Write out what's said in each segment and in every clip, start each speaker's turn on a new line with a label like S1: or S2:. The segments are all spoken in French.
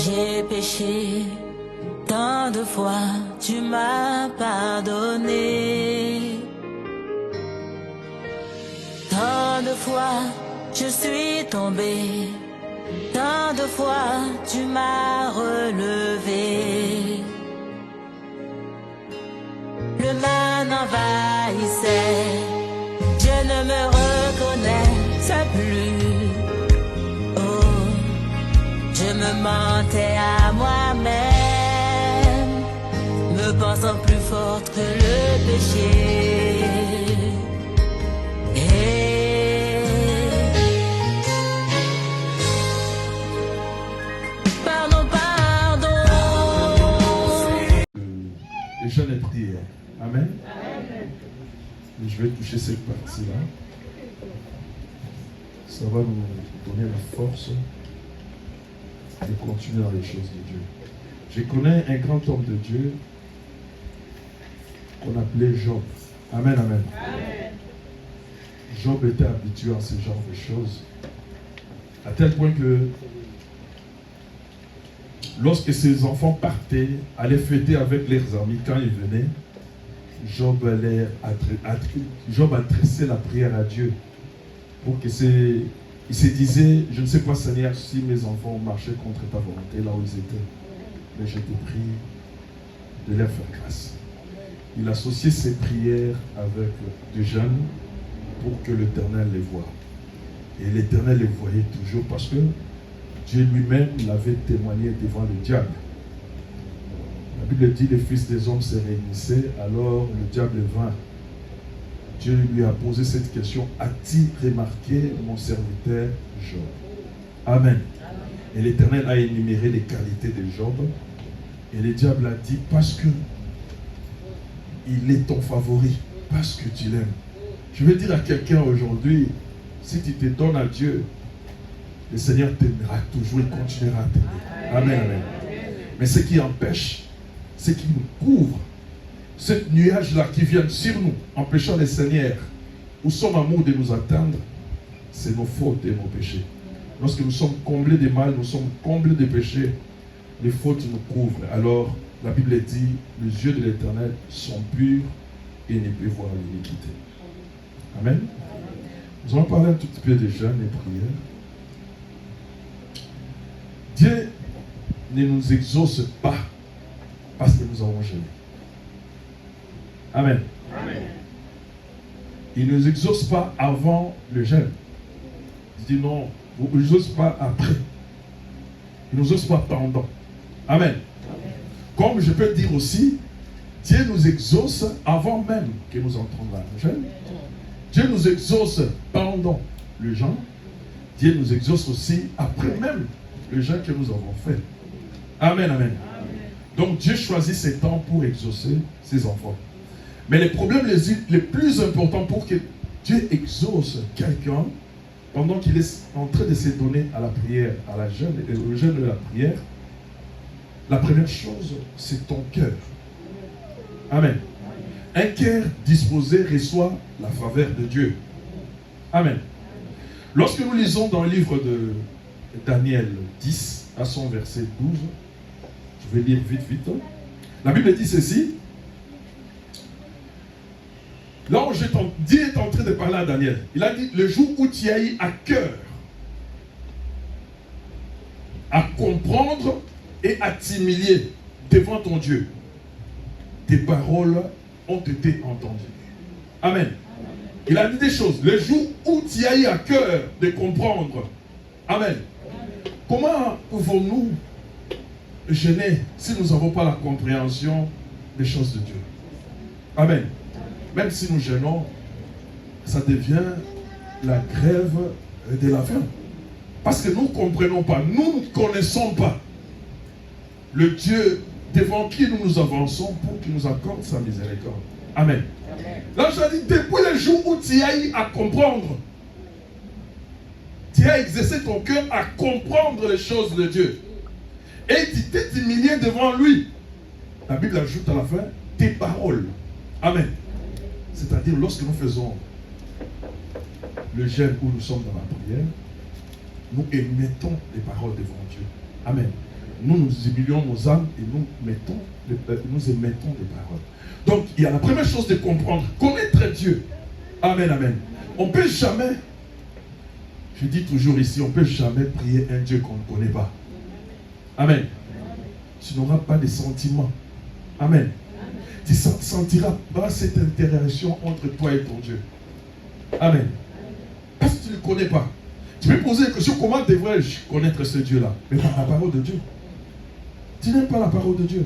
S1: J'ai péché tant de fois, tu m'as pardonné. Tant de fois, je suis tombé. Tant de fois, tu m'as relevé. Le mal m'envahissait, je ne me reconnaissais plus. Oh, je me mentais à moi-même, me pensant plus forte que le péché. Pardon, pardon.
S2: Les jeunes prières. Amen. Et je vais toucher cette partie-là. Ça va nous donner la force de continuer dans les choses de Dieu. Je connais un grand homme de Dieu qu'on appelait Job. Amen, amen. Job était habitué à ce genre de choses. À tel point que lorsque ses enfants partaient, allaient fêter avec leurs amis, quand ils venaient, Job adressait la prière à Dieu. Pour que il se disait, je ne sais pas Seigneur si mes enfants marchaient contre ta volonté là où ils étaient, mais je te prie de leur faire grâce. Il associait ses prières avec du jeûne pour que l'Éternel les voie. Et l'Éternel les voyait toujours parce que Dieu lui-même l'avait témoigné devant le diable. La Bible dit, les fils des hommes se réunissaient, alors le diable vint. Dieu lui a posé cette question, as-tu remarqué mon serviteur Job? Amen. Et l'Éternel a énuméré les qualités de Job. Et le diable a dit, parce que il est ton favori, parce que tu l'aimes. Je veux dire à quelqu'un aujourd'hui, si tu te donnes à Dieu, le Seigneur t'aimera toujours et continuera à t'aimer. Amen, amen. Mais ce qui empêche, c'est qu'il nous couvre. Cette nuage-là qui vient sur nous, empêchant le Seigneur, ou son amour de nous atteindre, c'est nos fautes et nos péchés. Lorsque nous sommes comblés de mal, nous sommes comblés de péchés, les fautes nous couvrent. Alors, la Bible dit, les yeux de l'Éternel sont purs et ne peuvent voir l'iniquité. Amen. Nous allons parler un tout petit peu de jeûne et prière. Dieu ne nous exauce pas parce que nous avons jeûné. Amen. Amen. Il ne nous exauce pas avant le jeûne. Il dit non, il ne nous exauce pas après. Il ne nous exauce pas pendant. Amen. Amen. Comme je peux dire aussi, Dieu nous exauce avant même que nous entrons dans le jeûne. Dieu nous exauce pendant le jeûne. Dieu nous exauce aussi après même le jeûne que nous avons fait. Amen, amen. Donc Dieu choisit ces temps pour exaucer ses enfants. Mais les problèmes les plus importants pour que Dieu exauce quelqu'un pendant qu'il est en train de se donner à la prière, à la jeûne, et au jeûne de la prière, la première chose, c'est ton cœur. Amen. Un cœur disposé reçoit la faveur de Dieu. Amen. Lorsque nous lisons dans le livre de Daniel 10 à son verset 12, je vais lire vite. La Bible dit ceci. Là où Dieu est en train de parler à Daniel, il a dit, le jour où tu as eu à cœur à comprendre et à t'humilier devant ton Dieu, tes paroles ont été entendues. Amen. Il a dit des choses. Le jour où tu as eu à cœur de comprendre. Amen. Comment pouvons-nous jeûner si nous n'avons pas la compréhension des choses de Dieu? Amen. Même si nous jeûnons, ça devient la grève de la faim. Parce que nous ne comprenons pas, nous ne connaissons pas le Dieu devant qui nous nous avançons pour qu'il nous accorde sa miséricorde. Amen. Là, je dis, depuis le jour où tu as eu à comprendre, tu as exercé ton cœur à comprendre les choses de Dieu. Et tu t'es humilié devant lui. La Bible ajoute à la fin, tes paroles. Amen. C'est-à-dire, lorsque nous faisons le jeûne où nous sommes dans la prière, nous émettons les paroles devant Dieu. Amen. nous humilions nos âmes et nous émettons des paroles. Donc, il y a la première chose de comprendre, connaître Dieu. Amen, amen. On ne peut jamais, je dis toujours ici, on ne peut jamais prier un Dieu qu'on ne connaît pas. Amen. Tu n'auras pas de sentiments. Amen. Tu ne sentiras pas cette interaction entre toi et ton Dieu. Amen. Parce que tu ne le connais pas. Tu peux poser la question, comment devrais-je connaître ce Dieu-là? Mais par la parole de Dieu. Tu n'aimes pas la parole de Dieu.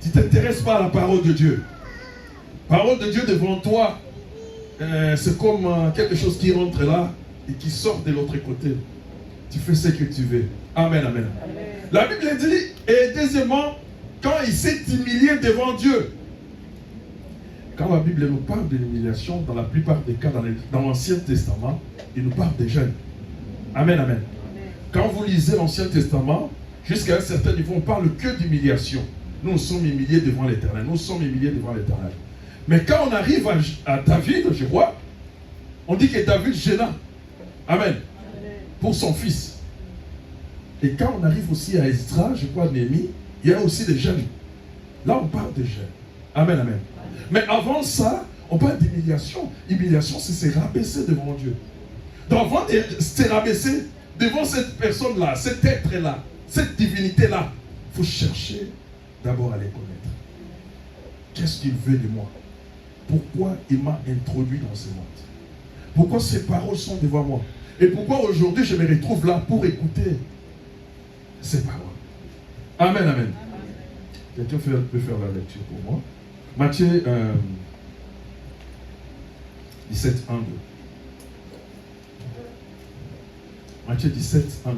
S2: Tu ne t'intéresses pas à la parole de Dieu. Parole de Dieu devant toi, c'est comme quelque chose qui rentre là et qui sort de l'autre côté. Tu fais ce que tu veux. Amen, amen. La Bible dit, et deuxièmement, quand il s'est humilié devant Dieu. Quand la Bible nous parle de l'humiliation, dans la plupart des cas, dans l'Ancien Testament, il nous parle des jeunes. Amen, amen. Quand vous lisez l'Ancien Testament, jusqu'à un certain niveau, on parle que d'humiliation. Nous sommes humiliés devant l'Éternel. Nous sommes humiliés devant l'Éternel. Mais quand on arrive à David, je crois, on dit que David gêna. Amen. Pour son fils. Et quand on arrive aussi à Esdras, je crois, Néhémie, il y a aussi des jeunes. Là, on parle des jeunes. Amen, amen. Mais avant ça, on parle d'humiliation. Humiliation, c'est se rabaisser devant Dieu. Donc, avant de se rabaisser devant cette personne-là, cet être-là, cette divinité-là, il faut chercher d'abord à les connaître. Qu'est-ce qu'il veut de moi? Pourquoi il m'a introduit dans ce monde? Pourquoi ces paroles sont devant moi? Et pourquoi aujourd'hui je me retrouve là pour écouter ces paroles? Amen, amen. Quelqu'un peut faire la lecture pour moi. Matthieu 17, 1, 2. Matthieu 17, 1, 2.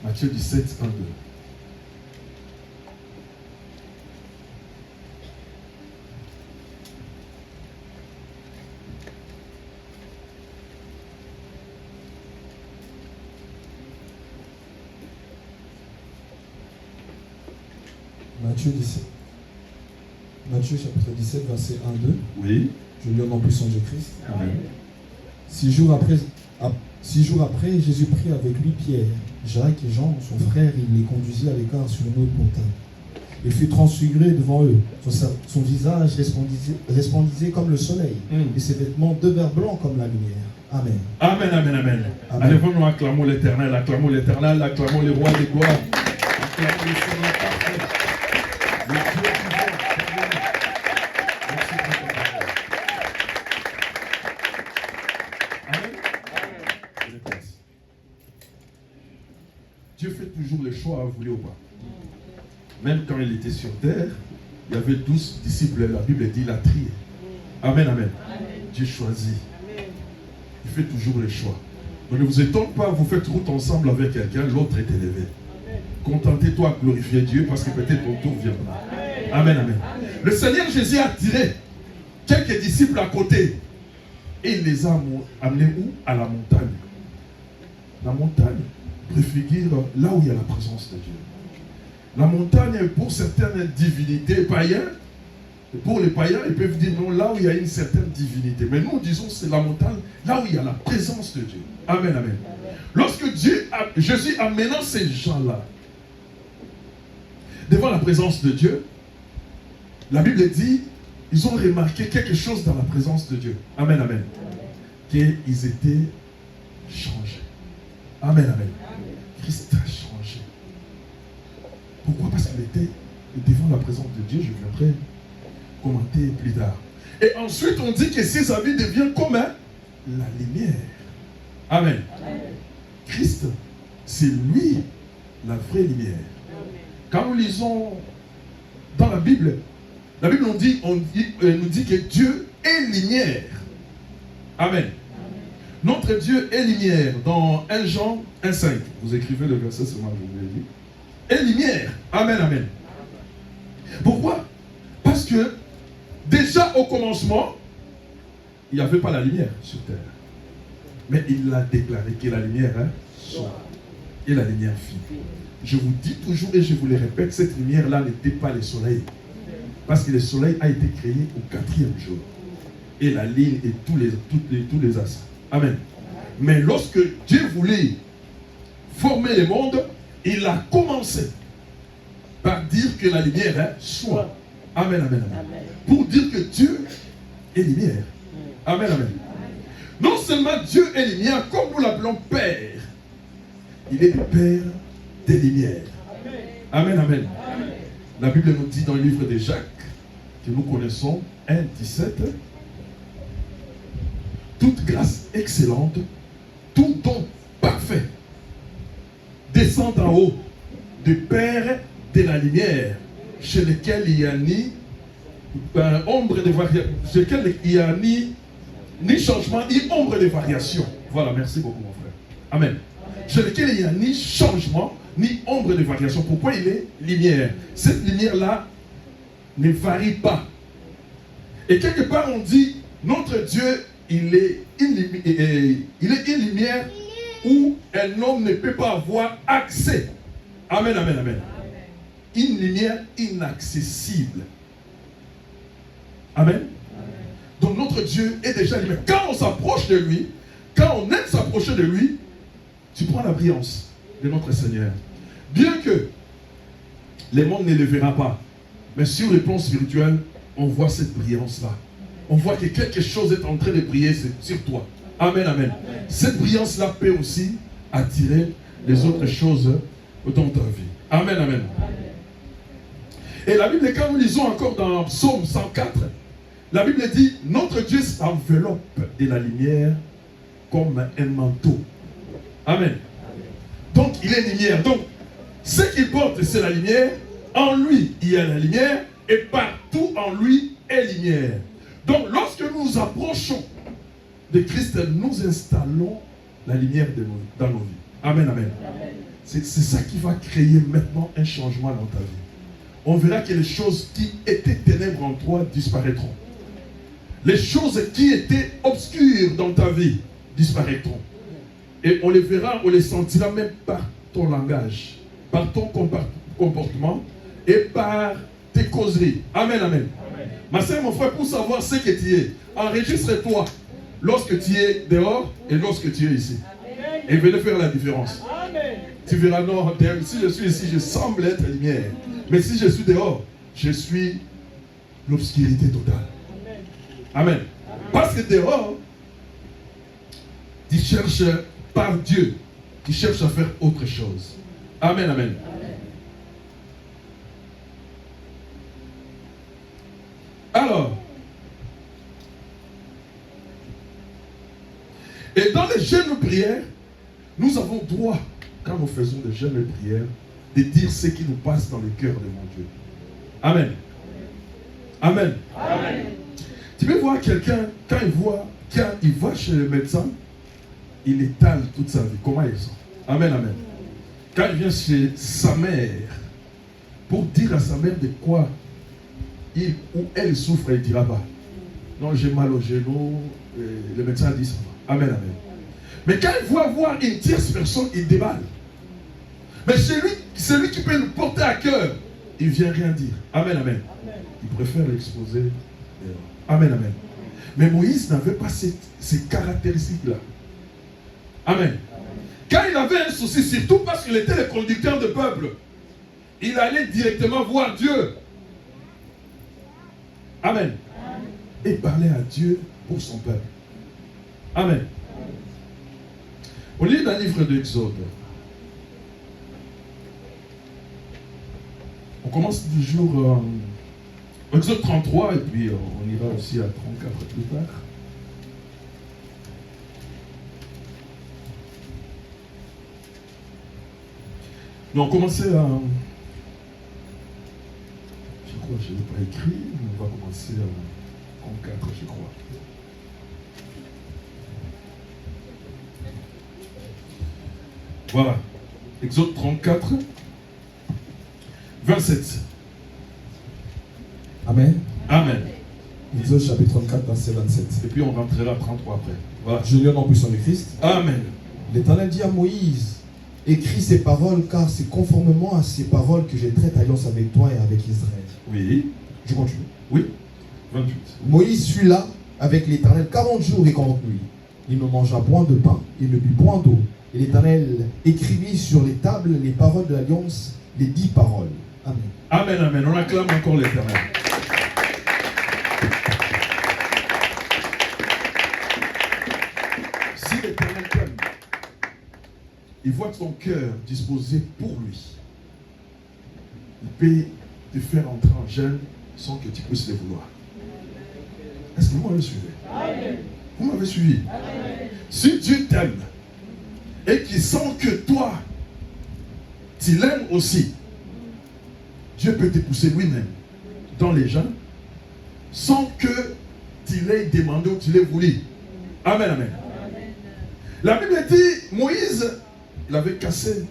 S2: Matthieu 17, 1, 2.
S3: Matthieu chapitre 17, verset 1-2.
S2: Oui.
S3: Je lis au nom puissant de Christ.
S2: Amen.
S3: 6 jours après, Jésus prit avec lui Pierre, Jacques et Jean, son frère, et il les conduisit à l'écart sur une haute montagne. Il fut transfiguré devant eux. Son visage resplendissait comme le soleil, et ses vêtements devinrent blancs comme la lumière. Amen.
S2: Amen, amen, amen. Allez, nous acclamons l'Éternel, acclamons l'Éternel, acclamons le roi des gloires. Acclamons le Seigneur parfait. Le Dieu qui vient. Merci pour ton parole. Amen. Dieu fait toujours le choix, vous voulez ou pas. Même quand il était sur terre, il y avait 12 disciples. La Bible dit, il a trié. Amen, amen. Dieu choisit. Il fait toujours les choix. Donc ne vous étonne pas, vous faites route ensemble avec quelqu'un, l'autre est élevé. Contentez-toi à glorifier Dieu parce que peut-être ton tour viendra. Amen, amen. Le Seigneur Jésus a tiré quelques disciples à côté et il les a amenés où? À la montagne. La montagne préfigure là où il y a la présence de Dieu. La montagne, pour certaines divinités païennes, pour les païens, ils peuvent dire non, là où il y a une certaine divinité. Mais nous disons c'est la montagne, là où il y a la présence de Dieu. Amen, amen. Lorsque Jésus amenant ces gens-là devant la présence de Dieu, la Bible dit, ils ont remarqué quelque chose dans la présence de Dieu. Amen, amen. Qu'ils étaient changés. Amen, amen. Christ a changé. Pourquoi? Parce qu'il était devant la présence de Dieu. Je viendrai commenter plus tard. Et ensuite, on dit que ses habits deviennent comme la lumière. Amen. Amen. Christ, c'est lui la vraie lumière. Amen. Quand nous lisons dans la Bible nous dit que Dieu est lumière. Amen. Amen. Notre Dieu est lumière. Dans 1 Jean 1,5. Vous écrivez le verset seulement, je vous l'ai dit. Est lumière. Amen, amen. Pourquoi? Parce que déjà au commencement, il n'y avait pas la lumière sur terre. Mais il a déclaré que la lumière soit. Et la lumière fit. Je vous dis toujours et je vous le répète, cette lumière-là n'était pas le soleil. Parce que le soleil a été créé au 4e jour. Et la lune et tous les astres. Amen. Mais lorsque Dieu voulait former le monde, il a commencé par dire que la lumière soit. Amen, amen, amen. Pour dire que Dieu est lumière. Amen, amen. Non seulement Dieu est lumière, comme nous l'appelons Père, il est le Père des lumières. Amen, amen. La Bible nous dit dans le livre de Jacques, que nous connaissons, 1,17, toute grâce excellente, tout don parfait, descend en haut du Père de la lumière, chez lequel il n'y a ni ombre de variation, chez lequel il n'y a ni changement, ni ombre de variation. Voilà, merci beaucoup mon frère. Amen. Chez lequel il n'y a ni changement, ni ombre de variation. Pourquoi il est lumière? Cette lumière-là ne varie pas. Et quelque part on dit, notre Dieu, il est une lumière où un homme ne peut pas avoir accès. Amen, amen, amen. Une lumière inaccessible. Amen. Donc notre Dieu est déjà lumière. Quand on s'approche de lui, quand on aime s'approcher de lui, tu prends la brillance de notre Seigneur. Bien que le monde ne le verra pas, mais sur le plan spirituel, on voit cette brillance-là. On voit que quelque chose est en train de briller sur toi. Amen, amen. Cette brillance-là peut aussi attirer les autres choses dans ta vie. Amen, amen. Et la Bible, quand nous lisons encore dans Psaume 104, la Bible dit, notre Dieu s'enveloppe de la lumière comme un manteau. Amen. Donc, il est lumière. Donc, ce qu'il porte, c'est la lumière. En lui, il y a la lumière. Et partout en lui est lumière. Donc, lorsque nous nous approchons de Christ, nous installons la lumière dans nos vies. Amen, amen. C'est ça qui va créer maintenant un changement dans ta vie. On verra que les choses qui étaient ténèbres en toi disparaîtront. Les choses qui étaient obscures dans ta vie disparaîtront. Et on les verra, on les sentira même par ton langage, par ton comportement et par tes causeries. Amen, amen. Ma soeur, mon frère, pour savoir ce que tu es, enregistre-toi lorsque tu es dehors et lorsque tu es ici. Amen. Et venez faire la différence. Amen. Tu verras, non, si je suis ici, je semble être lumière. Mais si je suis dehors, je suis l'obscurité totale. Amen. Amen. Parce que dehors, tu cherches par Dieu, tu cherches à faire autre chose. Amen, amen. Alors, et dans les jeûnes et prières, nous avons droit, quand nous faisons des jeûnes et prières, de dire ce qui nous passe dans le cœur de mon Dieu. Amen. Amen. Amen. Tu peux voir quelqu'un, quand il va chez le médecin, il étale toute sa vie. Comment il sent? Amen, amen. Quand il vient chez sa mère, pour dire à sa mère de quoi il ou elle souffre, il ne dira pas. Non, j'ai mal au genou, le médecin dit ça. Amen, amen. Mais quand il voit voir une tierce personne, il déballe. Mais celui qui peut nous porter à cœur, il ne vient rien dire. Amen, amen. Il préfère l'exposer. Amen, amen. Mais Moïse n'avait pas ces caractéristiques-là. Amen. Quand il avait un souci, surtout parce qu'il était le conducteur de peuple, il allait directement voir Dieu. Amen. Et parler à Dieu pour son peuple. Amen. On lit dans le livre d'Exode. On commence toujours Exode 33 et puis on ira aussi à 34 plus tard. Nous on commençait à... Je crois que je n'ai pas écrit, mais on va commencer à 34, je crois. Voilà. Exode 34, 27.
S3: Amen.
S2: Amen.
S3: Exode chapitre 34, verset 27.
S2: Et puis on rentrera à 33 après. Voilà.
S3: Je lis en puissant de Christ.
S2: Amen.
S3: L'Éternel dit à Moïse, écris ces paroles, car c'est conformément à ces paroles que j'ai traité alliance avec toi et avec Israël.
S2: Oui.
S3: Je continue.
S2: Oui. 28.
S3: Moïse fut là avec l'Éternel 40 jours et 40 nuits. Il ne mangea point de pain, il ne but point d'eau. Et l'Éternel écrivit sur les tables les paroles de l'Alliance, les 10 paroles. Amen.
S2: Amen, amen. On acclame encore l'Éternel. Si l'Éternel t'aime, il voit ton cœur disposé pour lui. Il peut te faire entrer en jeûne sans que tu puisses le vouloir. Est-ce que vous m'avez suivi? Amen. Vous m'avez suivi? Amen. Si Dieu t'aime et qu'il sent que toi, tu l'aimes aussi, Dieu peut te pousser lui-même dans les jeûnes sans que tu l'aies demandé ou tu l'aies voulu. Amen, amen. Amen. La Bible dit, Moïse, il avait cassé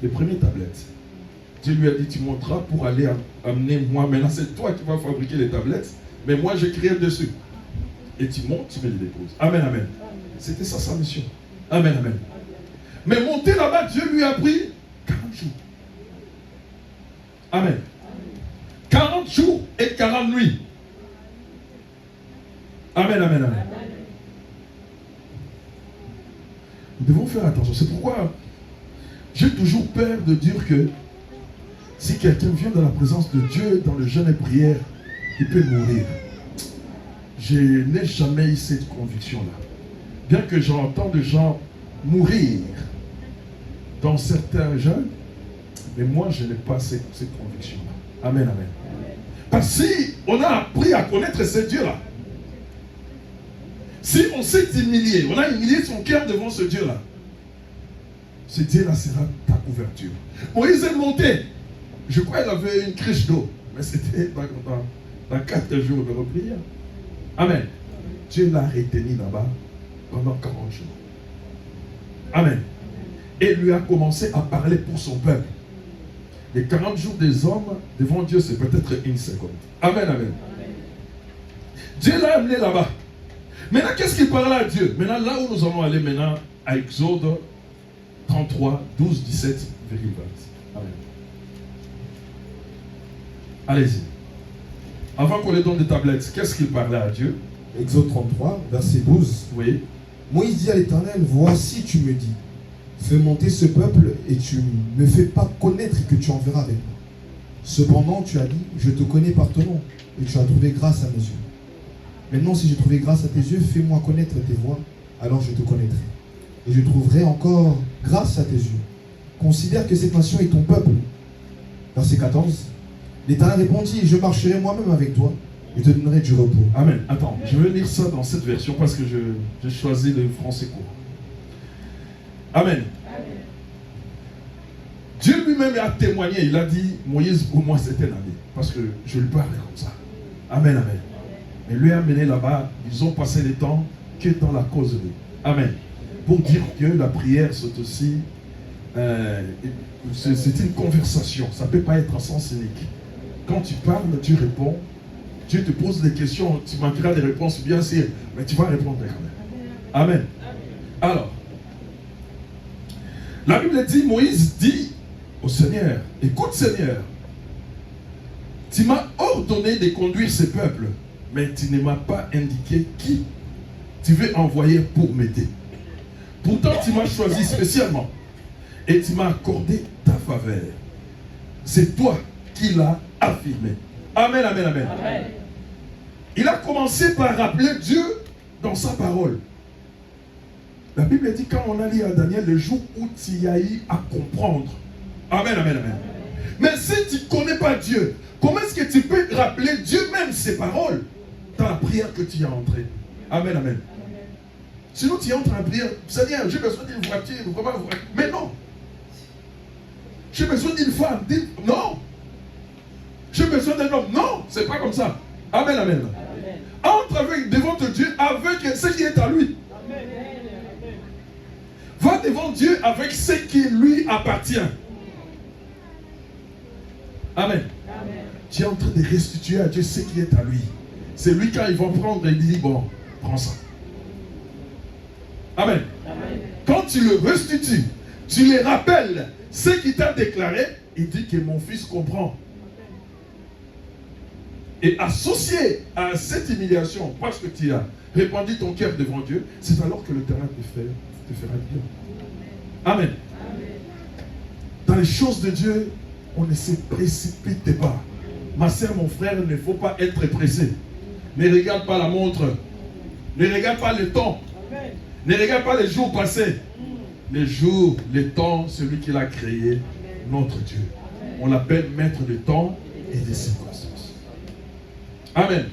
S2: les premières tablettes. Dieu lui a dit, tu monteras pour aller amener moi. Maintenant, c'est toi qui vas fabriquer les tablettes, mais moi, j'écris dessus. Et tu montes, tu me les déposes. Amen, amen. C'était ça sa mission. Amen, amen. Mais monter là-bas, Dieu lui a pris 40 jours. Amen. 40 jours et 40 nuits. Amen, amen, amen. Nous devons faire attention. C'est pourquoi j'ai toujours peur de dire que si quelqu'un vient dans la présence de Dieu, dans le jeûne et prière, il peut mourir. Je n'ai jamais eu cette conviction-là. Bien que j'entends des gens mourir dans certains jeûnes, mais moi, je n'ai pas cette conviction-là. Amen, amen. Parce que si on a appris à connaître ce Dieu-là, si on s'est humilié, on a humilié son cœur devant ce Dieu-là, ce Dieu-là sera ta couverture. Moïse est monté. Je crois qu'il avait une criche d'eau, mais c'était dans 4 jours de prière. Amen. Dieu l'a retenu là-bas pendant 40 jours. Amen. Et lui a commencé à parler pour son peuple. Les 40 jours des hommes devant Dieu, c'est peut-être une seconde. Amen, amen. Amen. Dieu l'a amené là-bas. Maintenant, qu'est-ce qu'il parlait à Dieu? Maintenant, là où nous allons aller maintenant, à Exode 33, 12, 17, 20. Amen. Allez-y. Avant qu'on les donne des tablettes, qu'est-ce qu'il parlait à Dieu?
S3: Exode 33, verset 12.
S2: Oui.
S3: Moïse dit à l'Éternel, voici tu me dis, fais monter ce peuple et tu ne me fais pas connaître que tu enverras avec moi. Cependant, tu as dit, je te connais par ton nom et tu as trouvé grâce à mes yeux. Maintenant, si j'ai trouvé grâce à tes yeux, fais-moi connaître tes voies, alors je te connaîtrai. Et je trouverai encore grâce à tes yeux. Considère que cette nation est ton peuple. Verset 14. L'Éternel répondit, je marcherai moi-même avec toi et te donnerai du repos.
S2: Amen. Attends, je vais lire ça dans cette version parce que j'ai choisi le français court. Amen. Amen. Dieu lui-même a témoigné, il a dit, Moïse, pour moi c'était un ami, parce que je lui parlais comme ça. Amen, amen. Et lui a amené là-bas, ils ont passé le temps que dans la causerie. Amen. Pour dire que la prière, c'est aussi, c'est une conversation, ça ne peut pas être en sens unique. Quand tu parles, tu réponds. Dieu te pose des questions, tu manqueras des réponses, bien sûr, mais tu vas répondre quand même. Amen. Alors, la Bible dit, Moïse dit au Seigneur, écoute Seigneur, tu m'as ordonné de conduire ce peuple, mais tu ne m'as pas indiqué qui tu veux envoyer pour m'aider. Pourtant, tu m'as choisi spécialement et tu m'as accordé ta faveur. C'est toi qui l'as affirmé. Amen, amen, amen. Amen. Il a commencé par rappeler Dieu dans sa parole. La Bible dit, quand on a lu à Daniel, le jour où tu as eu à comprendre. Amen, amen, amen. Mais si tu ne connais pas Dieu, comment est-ce que tu peux rappeler Dieu même ses paroles dans la prière que tu as entrée? Amen, amen. Sinon, tu entres en prière, Seigneur, j'ai besoin d'une voiture, mais non. J'ai besoin d'une femme, non. J'ai besoin d'un homme, non, c'est pas comme ça. Amen, amen. Entre avec, devant Dieu avec ce qui est à lui. Amen. Va devant Dieu avec ce qui lui appartient. Amen. Amen. Tu es en train de restituer à Dieu ce qui est à lui. C'est lui quand il va prendre, il dit, bon, prends ça. Amen. Amen. Quand tu le restitues, tu lui rappelles ce qu'il t'a déclaré, il dit que mon fils comprend. Et associé à cette humiliation, parce que tu as répandu ton cœur devant Dieu, c'est alors que l'Éternel te fera du bien. Amen. Dans les choses de Dieu, on ne se précipite pas. Ma soeur, mon frère, il ne faut pas être pressé. Ne regarde pas la montre. Ne regarde pas le temps. Ne regarde pas les jours passés. Les jours, le temps, celui qui l'a créé, notre Dieu. On l'appelle maître de temps et des circonstances. Amen.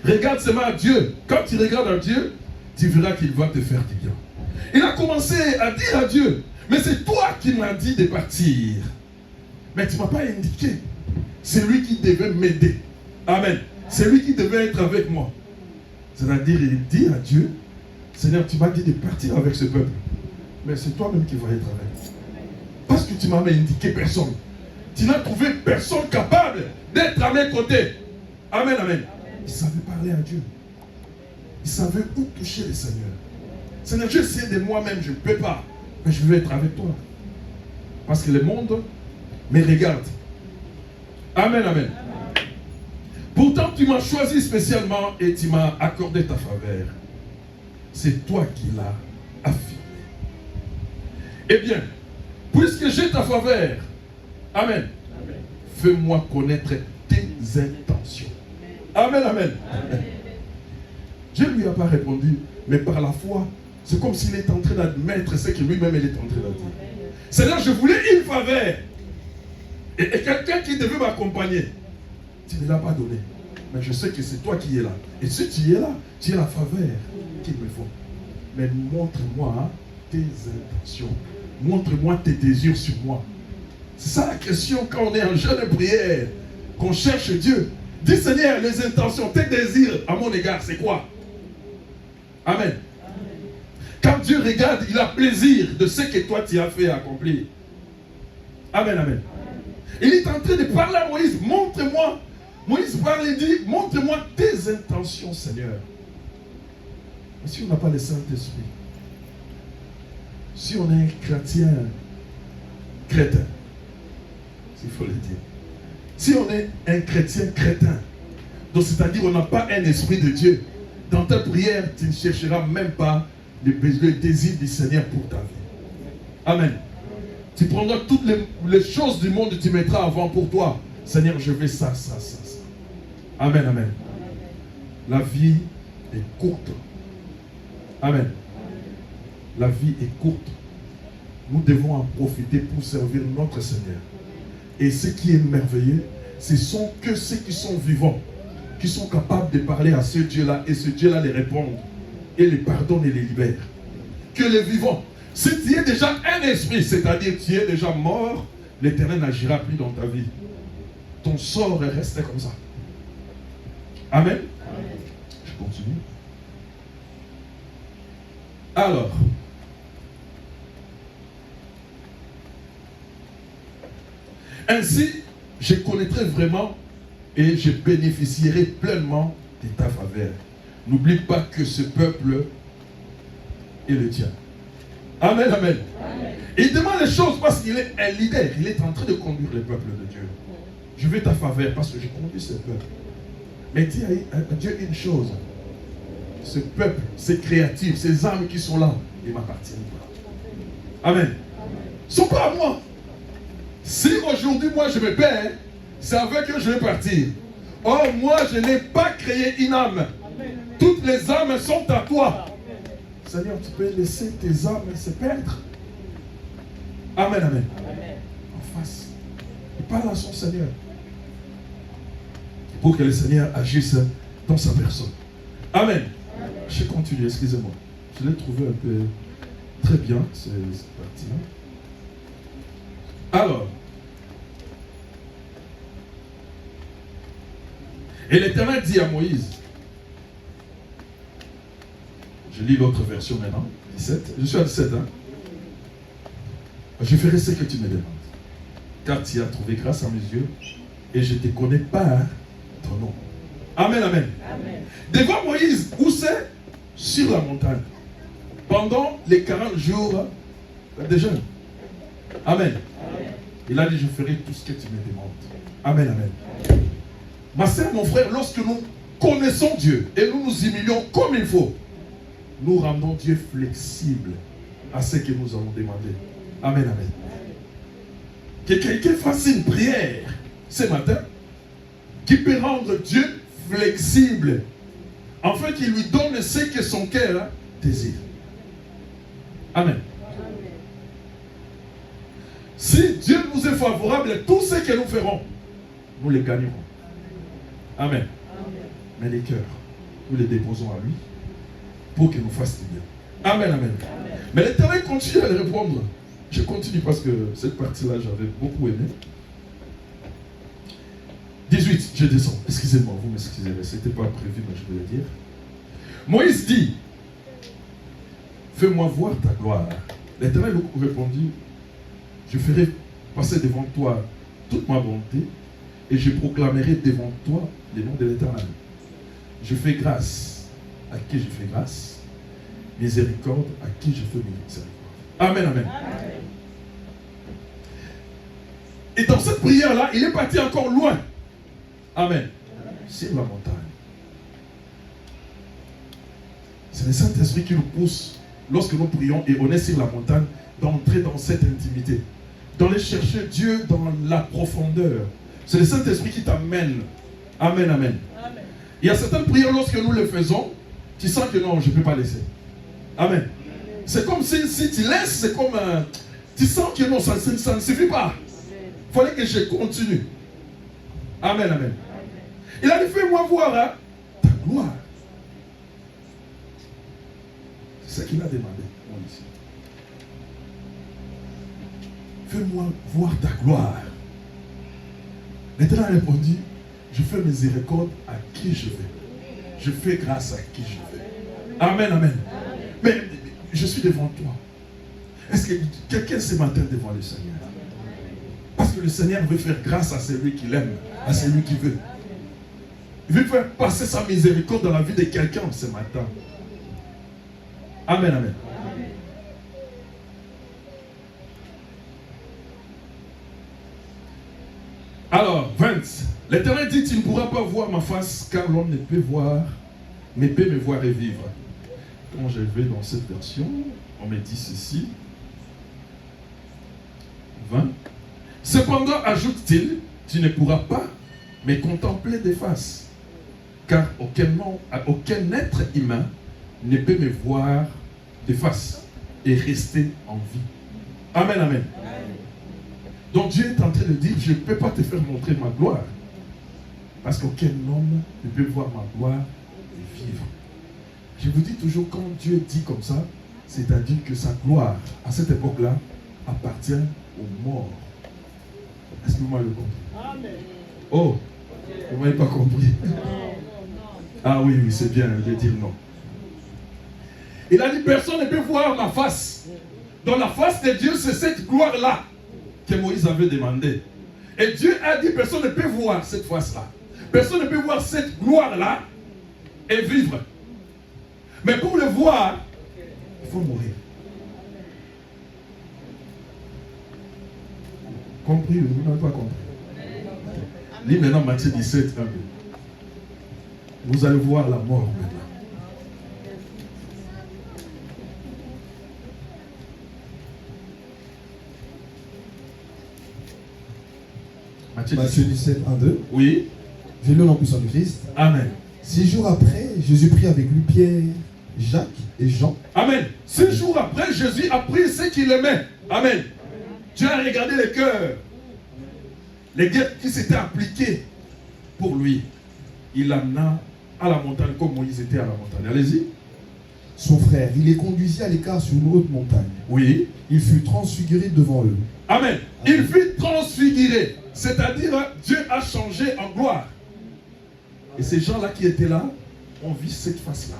S2: Regarde seulement à Dieu. Quand tu regardes à Dieu, tu verras qu'il va te faire du bien. Il a commencé à dire à Dieu, mais c'est toi qui m'as dit de partir. Mais tu ne m'as pas indiqué. C'est lui qui devait m'aider. Amen. C'est lui qui devait être avec moi. C'est-à-dire, il dit à Dieu, Seigneur, tu m'as dit de partir avec ce peuple. Mais c'est toi-même qui vas être avec. Parce que tu m'as indiqué personne. Tu n'as trouvé personne capable d'être à mes côtés. Amen, amen. Il savait parler à Dieu. Il savait où toucher le Seigneur. Seigneur, je sais de moi-même, je ne peux pas. Mais je veux être avec toi. Parce que le monde me regarde. Amen, amen. Pourtant, tu m'as choisi spécialement et tu m'as accordé ta faveur. C'est toi qui l'as affirmé. Eh bien, puisque j'ai ta faveur, amen, fais-moi connaître tes intentions. Amen, amen. Dieu ne lui a pas répondu, mais par la foi, c'est comme s'il est en train d'admettre ce que lui-même est en train de dire. Seigneur, je voulais une faveur. Et quelqu'un qui devait m'accompagner. Tu ne l'as pas donné. Mais je sais que c'est toi qui es là. Et si tu es là, tu es la faveur qu'il me faut. Mais montre-moi tes intentions. Montre-moi tes désirs sur moi. C'est ça la question quand on est en jeûne de prière, qu'on cherche Dieu. Dis Seigneur, les intentions, tes désirs à mon égard, c'est quoi? Amen. Quand Dieu regarde, il a plaisir de ce que toi tu as fait accomplir. Amen, amen. Il est en train de parler à Moïse. Montre-moi. Moïse parle et dit, montre-moi tes intentions, Seigneur. Mais si on n'a pas le Saint-Esprit, si on est un chrétien crétin, s'il faut le dire, si on est un chrétien crétin, donc c'est-à-dire on n'a pas un esprit de Dieu, dans ta prière, tu ne chercheras même pas le désir du Seigneur pour ta vie. Amen. Tu prendras toutes les choses du monde et tu mettras avant pour toi. Seigneur, je veux ça, ça, ça, ça. Amen, amen. La vie est courte. Amen. La vie est courte. Nous devons en profiter pour servir notre Seigneur. Et ce qui est merveilleux, ce sont que ceux qui sont vivants, qui sont capables de parler à ce Dieu-là, et ce Dieu-là les répond, et les pardonne et les libère. Que les vivants. Si tu es déjà un esprit, c'est-à-dire tu es déjà mort, l'Éternel n'agira plus dans ta vie. Ton sort est resté comme ça. Amen. Je continue. Alors, ainsi, je connaîtrai vraiment et je bénéficierai pleinement de ta faveur. N'oublie pas que ce peuple est le tien. Amen, amen. Il demande les choses parce qu'il est un leader. Il est en train de conduire le peuple de Dieu. Je veux ta faveur parce que je conduis ce peuple. Mais dis à Dieu une chose. Ce peuple, ces créatures, ces âmes qui sont là, ils ne m'appartiennent pas. Amen. Ils ne sont pas à moi. Si aujourd'hui, moi, je me perds, c'est avec eux que je vais partir. Or, moi, je n'ai pas créé une âme. Toutes les âmes sont à toi. Seigneur, tu peux laisser tes âmes se perdre. Amen, amen. En face. Il parle à son Seigneur. Pour que le Seigneur agisse dans sa personne. Amen. Je continue, excusez-moi. Je l'ai trouvé un peu très bien, cette partie-là. Alors, et l'Éternel dit à Moïse, je lis l'autre version maintenant, 17, je suis à 17, hein. Je ferai ce que tu me demandes, car tu as trouvé grâce à mes yeux, et je te connais par ton nom. Amen, amen. Amen. Devant Moïse, où c'est? Sur la montagne. Pendant les 40 jours de jeûne. Amen. Amen. Il a dit, je ferai tout ce que tu me demandes. Amen, amen. Ma sœur, mon frère, lorsque nous connaissons Dieu et nous nous humilions comme il faut, nous rendons Dieu flexible à ce que nous avons demandé. Amen, amen. Que quelqu'un fasse une prière ce matin qui peut rendre Dieu flexible afin qu'il lui donne ce que son cœur désire. Amen. Si Dieu nous est favorable, tout ce que nous ferons, nous les gagnerons. Amen. Mais les cœurs, nous les déposons à lui pour qu'il nous fasse du bien. Amen, amen. Mais l'Éternel continue à le répondre. Je continue parce que cette partie-là, j'avais beaucoup aimé. 18, je descends. Excusez-moi, vous m'excusez, mais ce n'était pas prévu, mais je vais le dire. Moïse dit, fais-moi voir ta gloire. L'Éternel répondit, je ferai passer devant toi toute ma bonté et je proclamerai devant toi le nom de l'Éternel. Je fais grâce à qui je fais grâce, miséricorde à qui je fais miséricorde. Amen, amen. Amen. Et dans cette prière-là, il est parti encore loin. Amen. Sur la montagne. C'est le Saint-Esprit qui nous pousse, lorsque nous prions et on est sur la montagne, d'entrer dans cette intimité. D'aller chercher Dieu dans la profondeur. C'est le Saint-Esprit qui t'amène. Amen, amen. Amen. Il y a certaines prières, lorsque nous les faisons, tu sens que non, je ne peux pas laisser. Amen. C'est comme si tu laisses, c'est comme tu sens que non, ça ne suffit pas. Il fallait que je continue. Amen, amen. Il a dit, fais-moi voir ta gloire. C'est ce qu'il a demandé, ici. Fais-moi voir ta gloire. L'Éternel a répondu, je fais miséricorde à qui je veux. Je fais grâce à qui je veux. Amen, amen. Mais je suis devant toi. Est-ce que quelqu'un ce matin devant le Seigneur? Parce que le Seigneur veut faire grâce à celui qu'il aime, à celui qui veut. Il veut faire passer sa miséricorde dans la vie de quelqu'un ce matin. Amen, amen. Alors, 20. L'Éternel dit, tu ne pourras pas voir ma face, car l'homme ne peut voir, mais peut me voir et vivre. Quand je vais dans cette version, on me dit ceci. 20. Cependant, ajoute-t-il, tu ne pourras pas me contempler des faces, car aucun être humain ne peut me voir de face et rester en vie. Amen, amen. Donc Dieu est en train de dire, je ne peux pas te faire montrer ma gloire, parce qu'aucun homme ne peut voir ma gloire et vivre. Je vous dis toujours, quand Dieu dit comme ça, c'est-à-dire que sa gloire, à cette époque-là, appartient aux morts. Est-ce que vous m'avez compris? Amen. Oh, vous ne m'avez pas compris. Ah oui, c'est bien de dire non. Il a dit, personne ne peut voir ma face. Dans la face de Dieu, c'est cette gloire-là que Moïse avait demandé. Et Dieu a dit, personne ne peut voir cette face-là. Personne ne peut voir cette gloire-là et vivre. Mais pour le voir, il faut mourir. Compris, vous n'avez pas compris. Lis maintenant Matthieu 17, 1. Vous allez voir la mort maintenant.
S3: Matthieu 17, 1, 2.
S2: Oui.
S3: Je lis en puissance du Christ.
S2: Amen.
S3: 6 jours après, Jésus prit avec lui Pierre, Jacques et Jean.
S2: Amen. 6 jours après, Jésus a pris ce qu'il aimait. Amen. Dieu a regardé les cœurs. Les guerres qui s'étaient appliquées pour lui. Il l'amena à la montagne comme Moïse était à la montagne. Allez-y.
S3: Son frère, il les conduisit à l'écart sur une haute montagne.
S2: Oui.
S3: Il fut transfiguré devant eux.
S2: Amen. Il fut transfiguré. C'est-à-dire, Dieu a changé en gloire. Et ces gens-là qui étaient là ont vu cette face-là.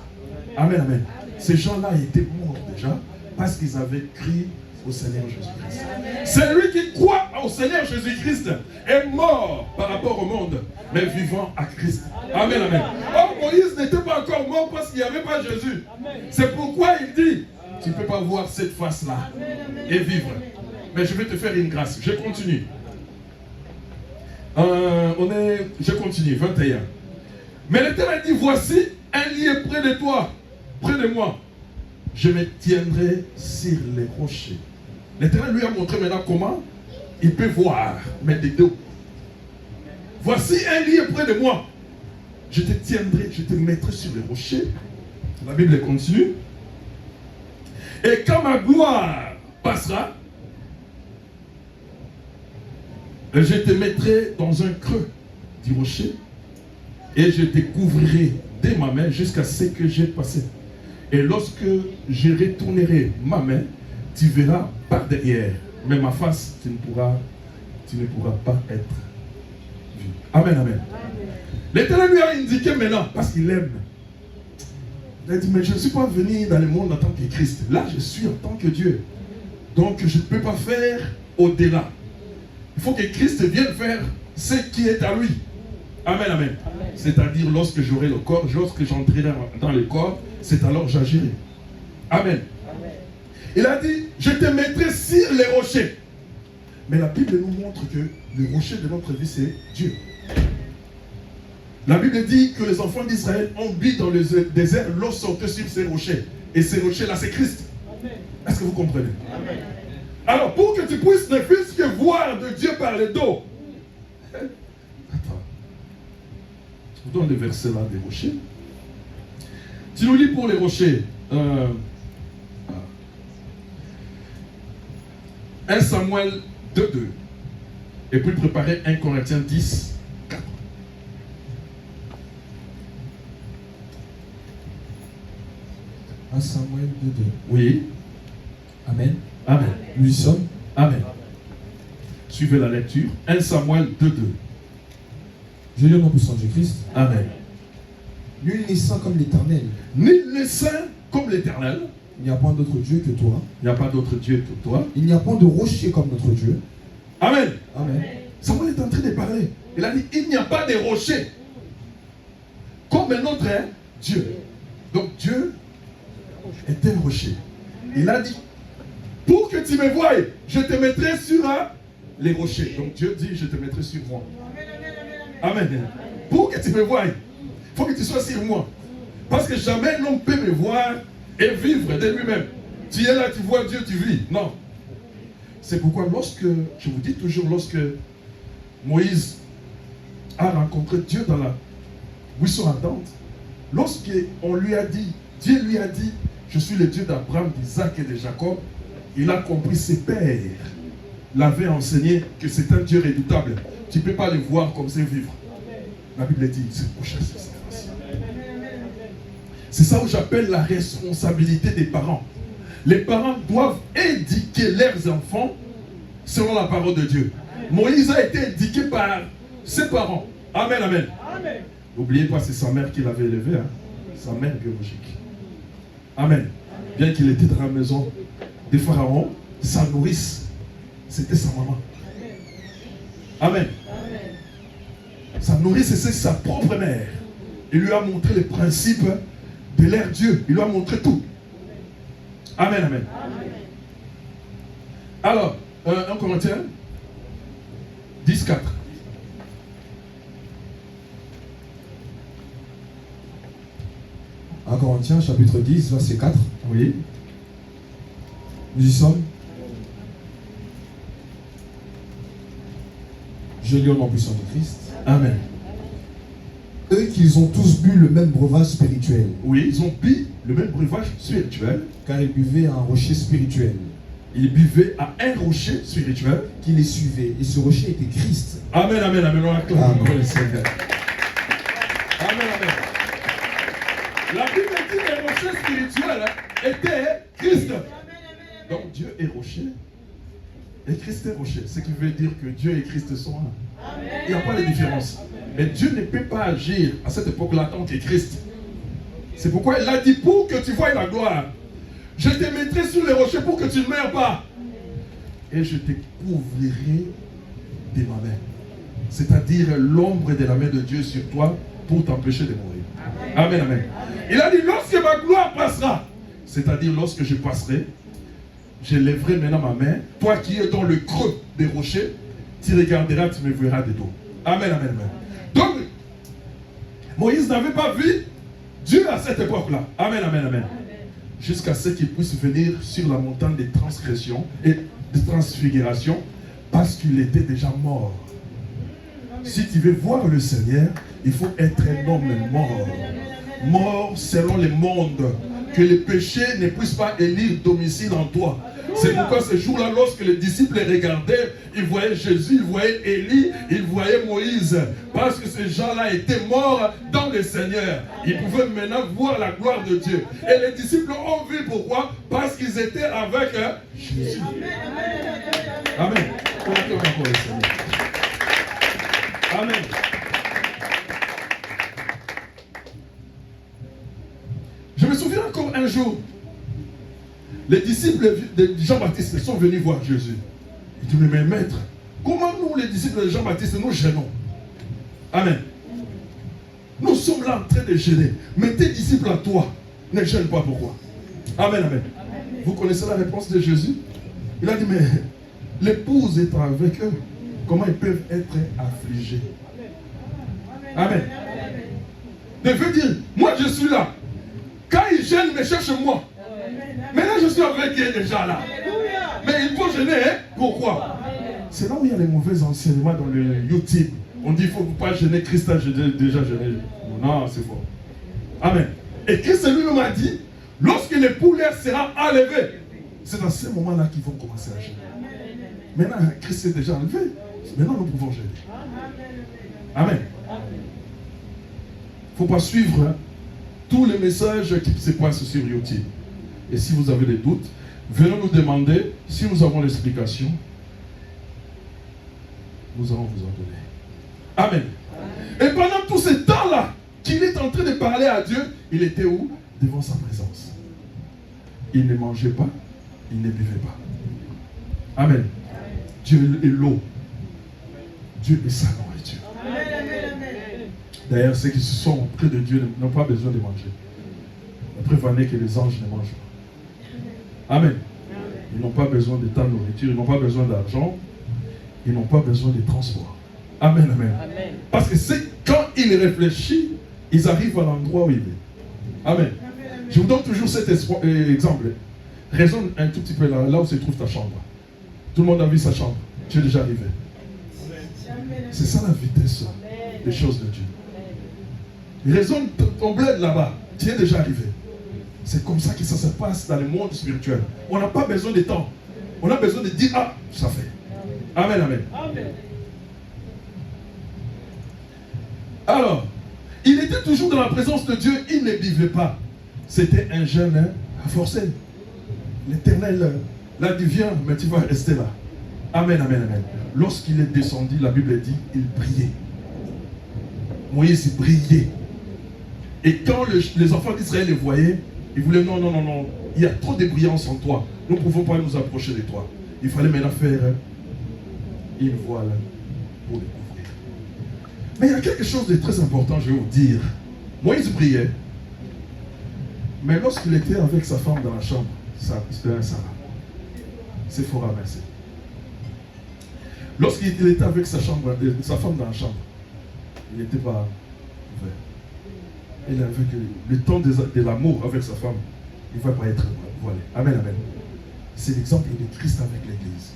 S2: Amen, amen. Ces gens-là étaient morts déjà parce qu'ils avaient crié au Seigneur Jésus-Christ. Celui qui croit au Seigneur Jésus-Christ est mort par rapport au monde, mais vivant à Christ. Amen, amen. Or, Moïse n'était pas encore mort parce qu'il n'y avait pas Jésus. C'est pourquoi il dit, tu ne peux pas voir cette face-là et vivre. Mais je vais te faire une grâce. Je continue. Je continue, 21. Mais l'Éternel dit, voici un lit est près de toi, près de moi. Je me tiendrai sur les rochers. L'Éternel lui a montré maintenant comment il peut voir, mais des deux. Voici un lit est près de moi. Je te tiendrai, je te mettrai sur les rochers. La Bible continue. Et quand ma gloire passera, je te mettrai dans un creux du rocher et je te couvrirai de ma main jusqu'à ce que j'ai passé. Et lorsque je retournerai ma main, tu verras par derrière, mais ma face, tu ne pourras pas être vu. Amen, amen. L'Éternel lui a indiqué maintenant, parce qu'il aime. Il a dit, mais je ne suis pas venu dans le monde en tant que Christ. Là, je suis en tant que Dieu. Donc, je ne peux pas faire au-delà. Il faut que Christ vienne faire ce qui est à lui. Amen, amen. C'est-à-dire, lorsque j'aurai le corps, lorsque j'entrerai dans le corps, c'est alors que j'agirai. Amen. Amen. Il a dit, je te mettrai sur les rochers. Mais la Bible nous montre que le rocher de notre vie, c'est Dieu. La Bible dit que les enfants d'Israël ont bu dans le désert l'eau sortait sur ces rochers. Et ces rochers-là, c'est Christ. Est-ce que vous comprenez? Amen. Alors, pour que tu puisses ne fût-ce que voir de Dieu par le dos. Attends. Je vous donne le verset là des rochers. Tu nous lis pour les rochers. 1 Samuel 2.2. Et puis préparer 1 Corinthiens 10, 4.
S3: Samuel 2.2.
S2: Oui.
S3: Amen.
S2: Amen.
S3: Nous y sommes.
S2: Amen. Suivez la lecture. 1 Samuel 2.2.
S3: Je lis au nom puissant de Christ.
S2: Amen.
S3: Nul n'est saint comme l'Éternel.
S2: Nul n'est saint comme l'Éternel.
S3: Il n'y a point d'autre Dieu que toi.
S2: Il n'y a pas d'autre Dieu que toi.
S3: Il n'y a point de rocher comme notre Dieu.
S2: Amen.
S3: Amen.
S2: Samuel est en train de parler. Il a dit, il n'y a pas de rocher comme notre Dieu. Donc Dieu est un rocher. Il a dit, pour que tu me voies, je te mettrai sur les rochers. Donc Dieu dit, je te mettrai sur moi. Amen. Pour que tu me voies, il faut que tu sois sur moi. Parce que jamais l'homme peut me voir et vivre de lui-même. Tu es là, tu vois Dieu, tu vis. Non. C'est pourquoi lorsque, je vous dis toujours, lorsque Moïse a rencontré Dieu dans la buisson ardente, lorsqu'on lui a dit, Dieu lui a dit, je suis le Dieu d'Abraham, d'Isaac et de Jacob, il a compris, ses pères l'avaient enseigné que c'est un Dieu redoutable. Tu ne peux pas le voir comme c'est vivre. La Bible dit, c'est couché sur sa face. C'est ça où j'appelle la responsabilité des parents. Les parents doivent éduquer leurs enfants selon la parole de Dieu. Moïse a été éduqué par ses parents. Amen, amen. N'oubliez pas, c'est sa mère qui l'avait élevé. Hein? Sa mère biologique. Amen. Bien qu'il était dans la maison des pharaons, sa nourrice, c'était sa maman. Amen. Sa nourrice, c'est sa propre mère. Il lui a montré les principes de leur Dieu. Il lui a montré tout. Amen, amen. Alors, 1 Corinthiens 10, 4.
S3: Un Corinthiens chapitre 10, verset 4.
S2: Oui.
S3: Nous y sommes. Je lis au nom puissant de Christ.
S2: Amen.
S3: Eux qu'ils ont tous bu le même breuvage spirituel.
S2: Oui, ils ont bu le même breuvage spirituel.
S3: Car ils buvaient à un rocher spirituel.
S2: Ils buvaient à un rocher spirituel
S3: qui les suivait. Et ce rocher était Christ.
S2: Amen, amen, amen. On acclame le Seigneur. Amen, amen. La Bible dit que le rocher spirituel était Christ. Donc Dieu est rocher et Christ est rocher. Ce qui veut dire que Dieu et Christ sont un. Il n'y a pas de différence. Mais Dieu ne peut pas agir à cette époque-là tant que Christ. C'est pourquoi il a dit, pour que tu voies la gloire, je te mettrai sur les rochers pour que tu ne meurs pas. Et je te couvrirai de ma main. C'est-à-dire l'ombre de la main de Dieu sur toi pour t'empêcher de mourir. Amen, amen. Il a dit, lorsque ma gloire passera, c'est-à-dire lorsque je passerai, je lèverai maintenant ma main. Toi qui es dans le creux des rochers, tu regarderas, tu me verras de dos. Amen, amen, amen. Donc, Moïse n'avait pas vu Dieu à cette époque-là. Amen, amen, amen. Jusqu'à ce qu'il puisse venir sur la montagne des transgressions et des transfigurations, parce qu'il était déjà mort. Si tu veux voir le Seigneur, il faut être un homme mort. Mort selon le monde. Que les péchés ne puissent pas élire domicile en toi. C'est pourquoi ce jour-là, lorsque les disciples regardaient, ils voyaient Jésus, ils voyaient Élie, ils voyaient Moïse. Parce que ces gens-là étaient morts dans le Seigneur. Ils pouvaient maintenant voir la gloire de Dieu. Et les disciples ont vu pourquoi? Parce qu'ils étaient avec Jésus. Amen. Amen. Je me souviens encore un jour, les disciples de Jean-Baptiste sont venus voir Jésus. Ils disent, mais maître, comment nous, les disciples de Jean-Baptiste, nous gênons? Amen. Nous sommes là en train de gêner. Mais tes disciples à toi ne gênent pas, pourquoi? Amen, amen. Vous connaissez la réponse de Jésus? Il a dit, mais l'épouse est avec eux. Comment ils peuvent être affligés? Amen. Il veut dire, moi je suis là. Quand ils gênent, ils me cherchent moi. Maintenant je suis avec eux déjà là. Mais il faut gêner, hein? Pourquoi? C'est là où il y a les mauvais enseignements dans le YouTube. On dit, il ne faut pas gêner, Christ a déjà gêné. Non, c'est faux. Amen. Et Christ lui-même a dit, lorsque le poulet sera enlevé, c'est dans ce moment-là qu'ils vont commencer à gêner. Maintenant, Christ est déjà enlevé. Maintenant, nous pouvons gêner. Amen. Il ne faut pas suivre tous les messages qui se passent sur YouTube. Et si vous avez des doutes, venez nous demander. Si nous avons l'explication, nous allons vous en donner. Amen. Et pendant tout ce temps-là, qu'il est en train de parler à Dieu, il était où? Devant sa présence. Il ne mangeait pas, il ne buvait pas. Amen. Dieu est l'eau. Dieu est sa nourriture. D'ailleurs, ceux qui sont près de Dieu n'ont pas besoin de manger. Après, venez que les anges ne mangent pas. Amen. Ils n'ont pas besoin de ta nourriture, ils n'ont pas besoin d'argent, ils n'ont pas besoin de transport. Amen, amen. Amen. Parce que c'est quand ils réfléchissent, ils arrivent à l'endroit où il est. Amen. Je vous donne toujours cet exemple. Raisonne un tout petit peu là où se trouve ta chambre. Tout le monde a vu sa chambre. Tu es déjà arrivé. C'est ça la vitesse des choses de Dieu. Raisonne ton bled là-bas. Tu es déjà arrivé. C'est comme ça que ça se passe dans le monde spirituel. On n'a pas besoin de temps. On a besoin de dire, ah, ça fait. Amen, amen. Amen. Alors, il était toujours dans la présence de Dieu, il ne vivait pas. C'était un jeûne forcé. L'Éternel l'a dit, viens, mais tu vas rester là. Amen, amen, amen. Lorsqu'il est descendu, la Bible dit, il brillait. Moïse brillait. Et quand les enfants d'Israël les voyaient, ils voulaient, non, non, non, non, il y a trop de brillance en toi. Nous ne pouvons pas nous approcher de toi. Il fallait maintenant faire une voile pour les couvrir. Mais il y a quelque chose de très important, je vais vous dire. Moïse brillait. Mais lorsqu'il était avec sa femme dans la chambre, c'était un Sarah. C'est fort ramasser. Lorsqu'il était avec sa femme dans la chambre, il n'était pas ouvert. Il avait le temps de l'amour avec sa femme, il ne va pas être voilé. Amen, amen. C'est l'exemple de Christ avec l'Église.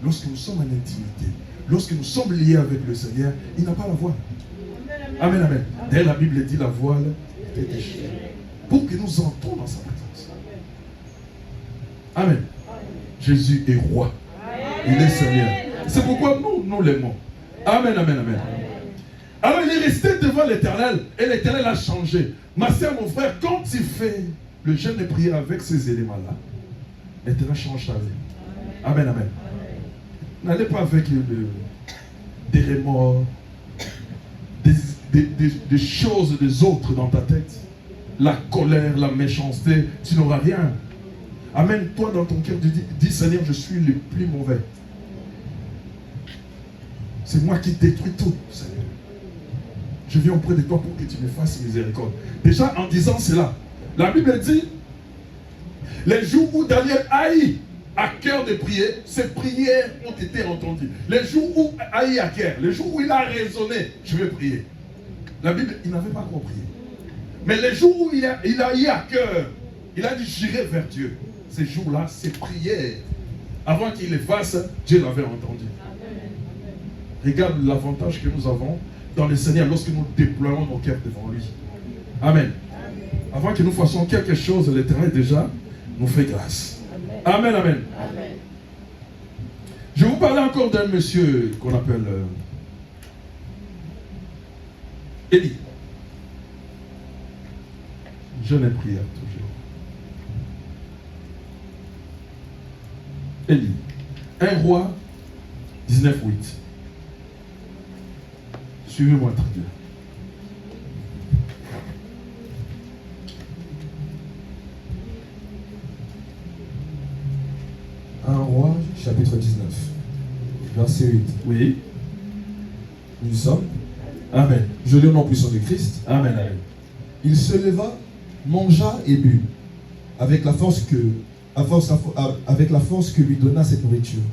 S2: Lorsque nous sommes en intimité, lorsque nous sommes liés avec le Seigneur, il n'a pas la voile. Amen, amen. D'ailleurs, la Bible dit la voile est déchirée pour que nous entrons dans sa présence. Amen. Jésus est roi. Il est Seigneur. C'est pourquoi nous l'aimons. Amen, amen, amen. Alors il est resté devant l'Éternel et l'Éternel a changé. Ma soeur, mon frère, quand tu fais le jeûne de prière avec ces éléments-là, l'Éternel change ta vie. Amen, amen. N'allez pas avec des remords, des choses des autres dans ta tête. La colère, la méchanceté, tu n'auras rien. Amène-toi dans ton cœur, dis Seigneur, je suis le plus mauvais. C'est moi qui détruis tout, Seigneur. Je viens auprès de toi pour que tu me fasses miséricorde. Déjà en disant cela, la Bible dit, les jours où Daniel haït à cœur de prier, ses prières ont été entendues. Les jours où a eu à cœur, les jours où il a raisonné, je vais prier. La Bible, il n'avait pas compris. Mais les jours où il a eu à cœur, il a dit j'irai vers Dieu. Ces jours-là, ses prières, avant qu'il les fasse, Dieu l'avait entendu. Regarde l'avantage que nous avons dans le Seigneur lorsque nous déployons nos cœurs devant lui. Amen. Avant que nous fassions quelque chose, l'Éternel déjà nous fait grâce. Amen, amen. Je vais vous parler encore d'un monsieur qu'on appelle Élie. Jeûne et prière toujours. Élie. 1 Roi 19:8. Suivez-moi très bien.
S3: Un roi, chapitre 19, verset 8.
S2: Oui.
S3: Nous sommes.
S2: Amen.
S3: Je lis au nom puissant de Christ.
S2: Amen, amen.
S3: Il se leva, mangea et but, avec la force que lui donna cette nourriture.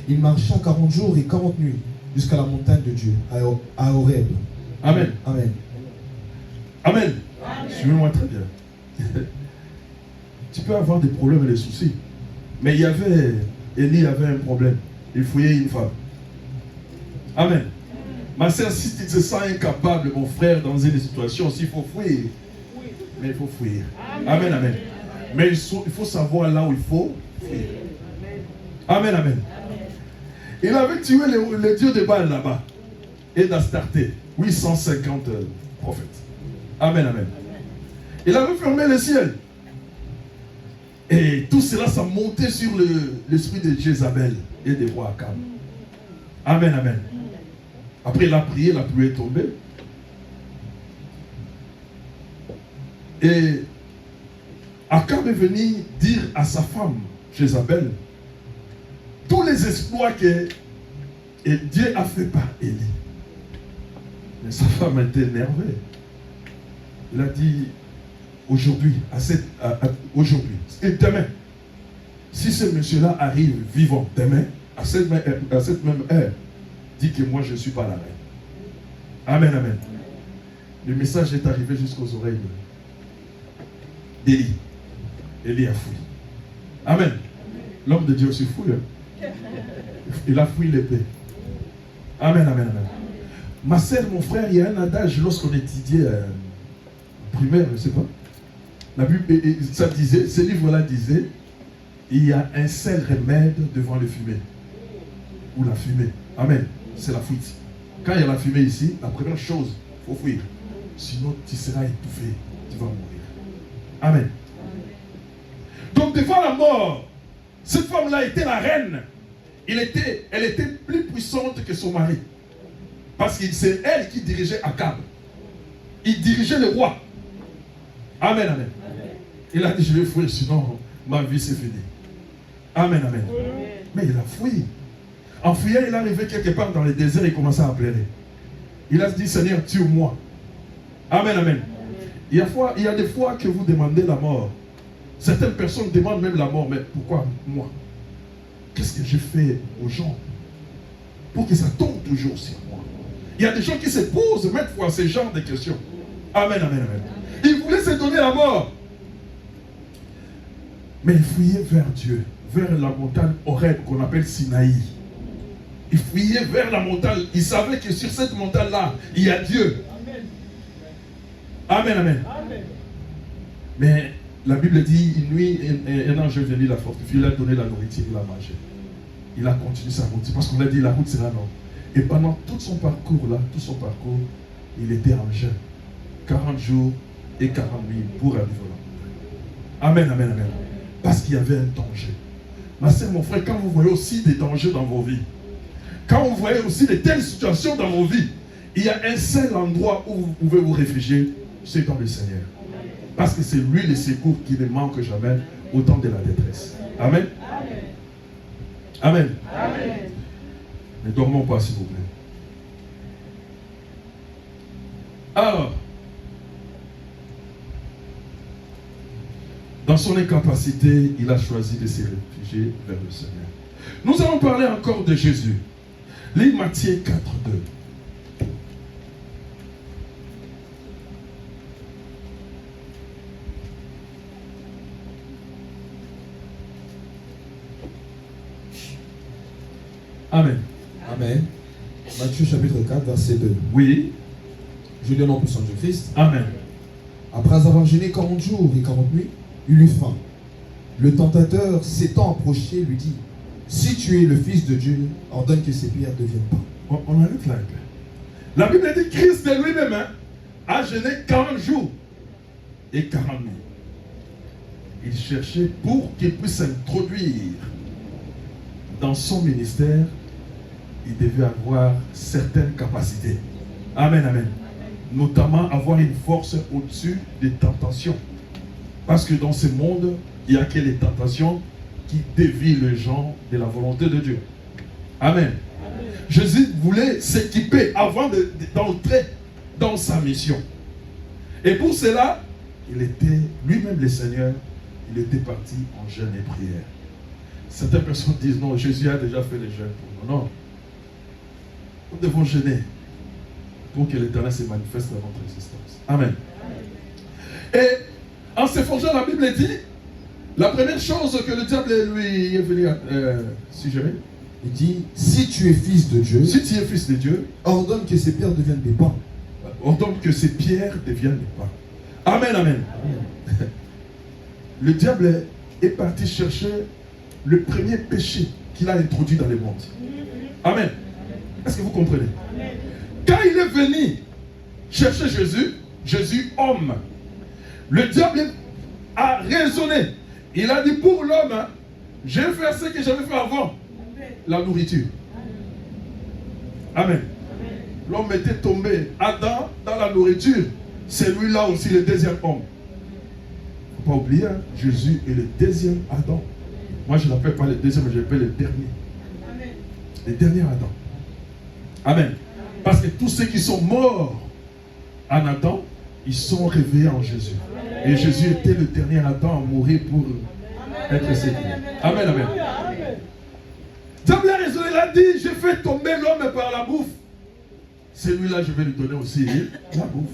S3: Il marcha 40 jours et 40 nuits jusqu'à la montagne de Dieu, à Horeb.
S2: Amen.
S3: Amen.
S2: Amen. Suivez-moi très bien. Tu peux avoir des problèmes et des soucis. Mais Élie avait un problème. Il fouillait une femme. Amen. Ma soeur, si tu te sens incapable, mon frère, dans une situation aussi, il faut fouiller. Mais il faut fouiller. Amen, amen. Mais il faut savoir là où il faut fouiller. Amen, amen. Il avait tué le dieu de Baal là-bas. Et d'Astarté. 850 prophètes. Amen, amen. Il avait fermé le ciel. Et tout cela, ça montait sur l'esprit de Jézabel et des rois Akab. Amen, amen. Après, il a prié, la pluie est tombée. Et Akab est venu dire à sa femme, Jézabel, tous les exploits que Dieu a fait par Élie. Mais sa femme était énervée. Il a dit, aujourd'hui, aujourd'hui, et demain, si ce monsieur-là arrive vivant demain, à cette même heure, dit que moi je ne suis pas la reine. Amen, amen. Le message est arrivé jusqu'aux oreilles d'Élie. Élie a fouillé. Amen. L'homme de Dieu aussi fouille. Il a fouillé l'épée. Amen, amen, amen. Ma sœur, mon frère, il y a un adage lorsqu'on étudiait primaire, je ne sais pas. La Bible, ça disait, ce livre-là disait, il y a un seul remède devant le fumée. Ou la fumée. Amen. C'est la fuite. Quand il y a la fumée ici, la première chose, il faut fuir. Sinon, tu seras étouffé. Tu vas mourir. Amen. Donc, devant la mort, cette femme-là était la reine. Elle était plus puissante que son mari. Parce que c'est elle qui dirigeait Akab. Il dirigeait le roi. Amen, amen. Il a dit, je vais fuir, sinon ma vie c'est fini. Amen, amen. Mais il a fui. En fuyant, il est arrivé quelque part dans le désert, il commençait à pleurer. Il a dit, Seigneur, tue-moi. Amen, amen. Il y a des fois que vous demandez la mort. Certaines personnes demandent même la mort, mais pourquoi moi? Qu'est-ce que j'ai fait aux gens pour que ça tombe toujours sur moi? Il y a des gens qui se posent maintes fois ce genre de questions. Amen, amen, amen. Il voulait se donner la mort. Mais il fouillait vers Dieu, vers la montagne Horeb qu'on appelle Sinaï. Il fouillait vers la montagne. Il savait que sur cette montagne-là, il y a Dieu. Amen, amen. Mais la Bible dit, une nuit, un ange est venu la fortifier, il a donné la nourriture, il a mangé. Il a continué sa route. Parce qu'on a dit, la route sera longue. Et pendant tout son parcours là, il était en jeûne. 40 jours et 40 nuits pour arriver là. Amen, amen, amen. Parce qu'il y avait un danger. Ma soeur, mon frère, quand vous voyez aussi des dangers dans vos vies, quand vous voyez aussi de telles situations dans vos vies, il y a un seul endroit où vous pouvez vous réfugier, c'est dans le Seigneur. Parce que c'est lui le secours qui ne manque jamais au temps de la détresse. Amen. Amen. Amen. Ne dormons pas, s'il vous plaît. Alors, Dans son incapacité, il a choisi de se réfugier vers le Seigneur. Nous allons parler encore de Jésus. Lis Matthieu 4, 2. Amen.
S3: Amen. Matthieu chapitre 4, verset 2.
S2: Oui.
S3: Je lis au nom puissant de Christ.
S2: Amen.
S3: Après avoir jeûné 40 jours et 40 nuits, il eut faim. Le tentateur, s'étant approché, lui dit, si tu es le Fils de Dieu, ordonne que ces pierres deviennent pain.
S2: On arrête là. La Bible dit que Christ de lui-même a jeûné 40 jours et 40 nuits. Il cherchait pour qu'il puisse s'introduire dans son ministère, il devait avoir certaines capacités. Amen, amen. Notamment avoir une force au-dessus des tentations. Parce que dans ce monde, il n'y a que les tentations qui dévient les gens de la volonté de Dieu. Amen. Amen. Jésus voulait s'équiper avant d'entrer dans sa mission. Et pour cela, il était lui-même le Seigneur, il était parti en jeûne et prière. Certaines personnes disent non, Jésus a déjà fait le jeûne pour nous. Non. Nous devons jeûner pour que l'Éternel se manifeste dans notre existence. Amen. Et en s'efforçant, la Bible dit, la première chose que le diable lui est venu suggérer,
S3: il dit, si tu es fils de Dieu,
S2: si tu es fils de Dieu,
S3: ordonne que ces pierres deviennent des pains.
S2: Ordonne que ces pierres deviennent des pains. Amen, amen. Amen. Le diable est parti chercher le premier péché qu'il a introduit dans le monde. Amen. Est-ce que vous comprenez? Amen. Quand il est venu chercher Jésus, Jésus homme, le diable a raisonné. Il a dit pour l'homme, je vais faire ce que j'avais fait avant, la nourriture. Amen. L'homme était tombé, Adam, dans la nourriture. C'est lui-là aussi le deuxième homme. Il ne faut pas oublier, hein, Jésus est le deuxième Adam. Moi, je ne l'appelle pas le deuxième, je l'appelle le dernier. Amen. Le dernier Adam. Amen. Parce que tous ceux qui sont morts en Adam, ils sont réveillés en Jésus. Et Jésus était le dernier Adam à mourir pour être séduit. Amen, amen. Diable a raisonné, il a dit, je fais tomber l'homme par la bouffe. Celui-là, je vais lui donner aussi la bouffe.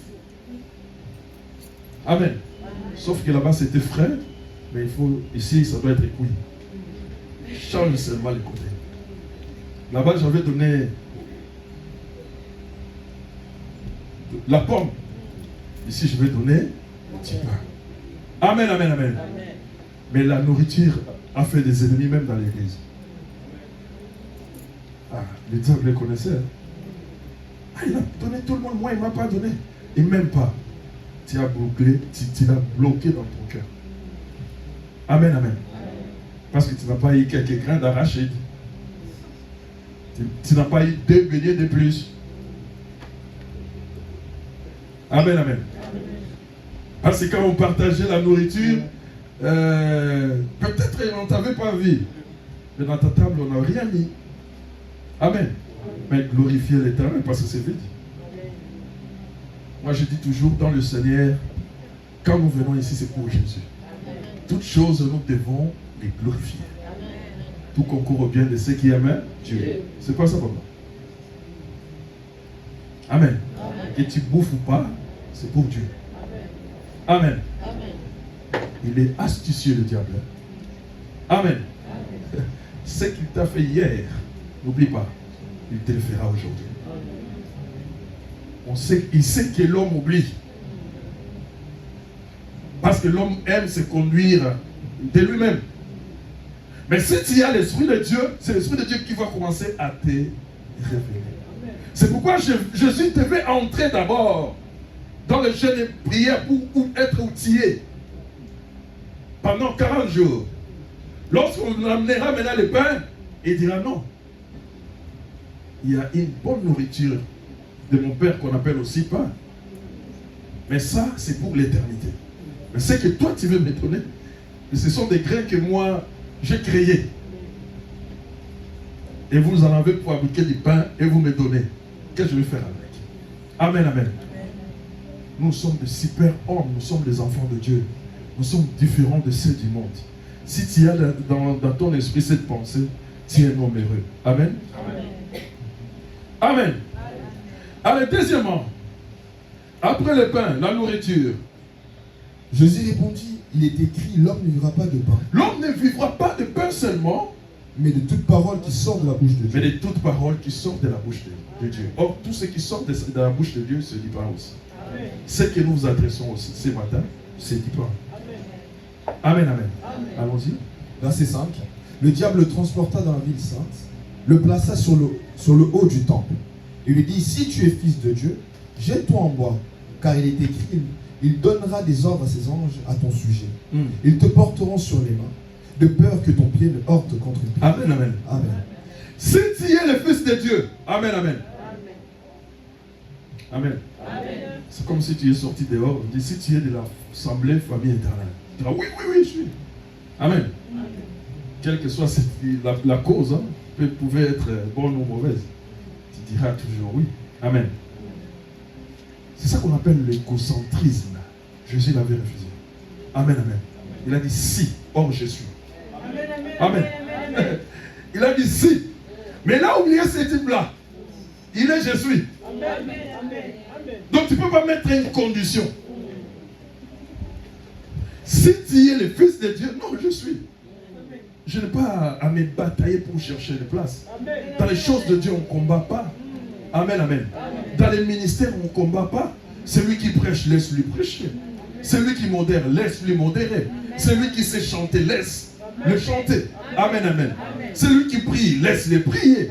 S2: Amen. Sauf que là-bas, c'était frais, mais il faut, ici, ça doit être cuit. Change seulement les côtés. Là-bas, j'avais donné la pomme. Ici, je vais donner un petit pain. Amen, amen, amen. Mais la nourriture a fait des ennemis même dans l'église. Ah, le diable le connaissait. Ah, il a donné tout le monde, moi il ne m'a pas donné. Et même pas. Tu as bloqué, tu l'as bloqué dans ton cœur. Amen, amen. Parce que tu n'as pas eu quelques grains d'arachide. Tu n'as pas eu 2 beignets de plus. Amen, amen. Parce que quand on partageait la nourriture, peut-être on ne t'avait pas vu. Mais dans ta table, on n'a rien mis. Amen. Mais glorifier l'Éternel parce que c'est vite. Moi, je dis toujours dans le Seigneur, quand nous venons ici, c'est pour Jésus. Toutes choses, nous devons les glorifier. Tout concourt au bien de ceux qui aiment Dieu. C'est pas ça, papa. Amen. Que tu bouffes ou pas, c'est pour Dieu. Amen. Il est astucieux, le diable. Amen. Ce qu'il t'a fait hier, n'oublie pas, il te le fera aujourd'hui. Il sait que l'homme oublie. Parce que l'homme aime se conduire de lui-même. Mais si tu as l'Esprit de Dieu, c'est l'Esprit de Dieu qui va commencer à te révéler. C'est pourquoi Jésus devait entrer d'abord dans le jeûne et prière pour être outillé pendant 40 jours. Lorsqu'on amènera maintenant le pain, il dira non. Il y a une bonne nourriture de mon Père qu'on appelle aussi pain. Mais ça, c'est pour l'éternité. Mais ce que toi, tu veux me donner, ce sont des grains que moi, j'ai créés. Et vous en avez pour fabriquer du pain et vous me donnez. Qu'est-ce que je vais faire avec? Amen, amen. Nous sommes des super hommes, nous sommes des enfants de Dieu. Nous sommes différents de ceux du monde. Si tu as dans ton esprit cette pensée, tu es un homme heureux. Amen. Amen. Allez, deuxièmement, après le pain, la nourriture.
S3: Jésus répondit, il est écrit, l'homme ne vivra pas de pain.
S2: L'homme ne vivra pas de pain seulement,
S3: mais de toute parole qui sort de la bouche de Dieu.
S2: mais de toute parole qui sort de la bouche de Dieu. Or, tout ce qui sort de la bouche de Dieu se dit pas aussi. Amen. Ce que nous vous adressons aussi ce matin, se dit pas. Amen, amen. Allons-y.
S3: Verset 5. Le diable le transporta dans la ville sainte, le plaça sur le haut du temple. Il lui dit, si tu es fils de Dieu, jette-toi en bas, car il est écrit, il donnera des ordres à ses anges à ton sujet. Ils te porteront sur les mains, de peur que ton pied ne heurte contre une pierre.
S2: Amen, amen.
S3: Amen.
S2: Si tu es le fils de Dieu, amen, amen. Amen. C'est comme si tu es sorti dehors. On dit, si tu es de l'assemblée famille éternelle. Tu diras, oui, oui, oui, je suis. Amen. Quelle que soit la cause, hein, pouvait être bonne ou mauvaise. Tu diras toujours oui. Amen. C'est ça qu'on appelle l'égocentrisme. Jésus l'avait refusé. Amen, amen. Il a dit si, or je suis. Amen. Il a dit si. Mais là, oubliez ce type-là. Il est je suis. Donc tu ne peux pas mettre une condition. Si tu es le fils de Dieu, non, je suis. Je n'ai pas à me batailler pour chercher une place. Dans les choses de Dieu, on ne combat pas. Amen, amen. Dans les ministères, on ne combat pas. Celui qui prêche, laisse-lui prêcher. Celui qui modère, laisse-lui modérer. Celui qui sait chanter, laisse-le chanter. Amen, amen. Celui qui prie, laisse-le prier.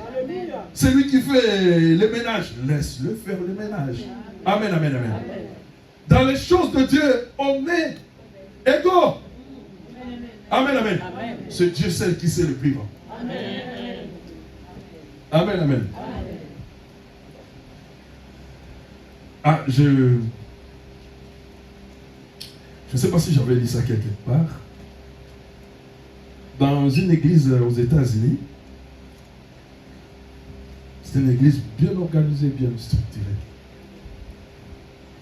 S2: Celui qui fait le ménage, laisse-le faire le ménage. Amen, amen, amen. Dans les choses de Dieu, on est égaux. Amen, amen. C'est Dieu seul qui sait le plus grand. Amen, amen. Ah, je ne sais pas si j'avais dit ça quelque part. Dans une église aux États-Unis, c'est une église bien organisée, bien structurée.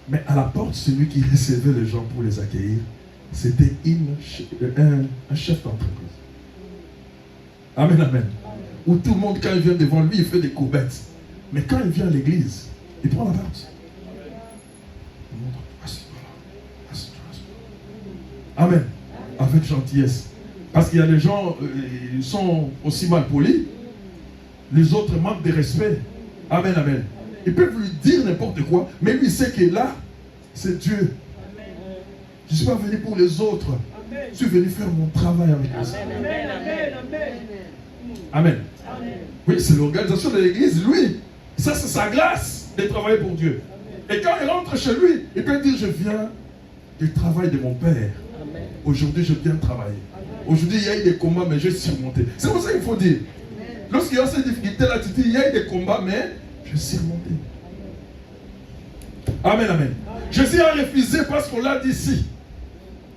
S2: Mais à la porte, celui qui recevait les gens pour les accueillir, c'était un chef d'entreprise. Amen, amen. Où tout le monde, quand il vient devant lui, il fait des courbettes. Mais quand il vient à l'église, il prend la porte. Amen. Avec gentillesse. Parce qu'il y a des gens, ils sont aussi mal polis. Les autres manquent de respect. Amen, amen. Ils peuvent lui dire n'importe quoi, mais lui sait que là, c'est Dieu. Je ne suis pas venu pour les autres. Je suis venu faire mon travail avec eux. Amen. Oui, c'est l'organisation de l'église. Lui, ça c'est sa grâce de travailler pour Dieu. Et quand il rentre chez lui, il peut dire, je viens du travail de mon Père. Aujourd'hui, je viens travailler. Aujourd'hui, il y a eu des combats, mais j'ai surmonté. C'est pour ça qu'il faut dire. Lorsqu'il y a ces difficultés-là, tu dis, il y a eu des combats, mais je surmonté. Amen, amen. Jésus a refusé parce qu'on l'a dit si.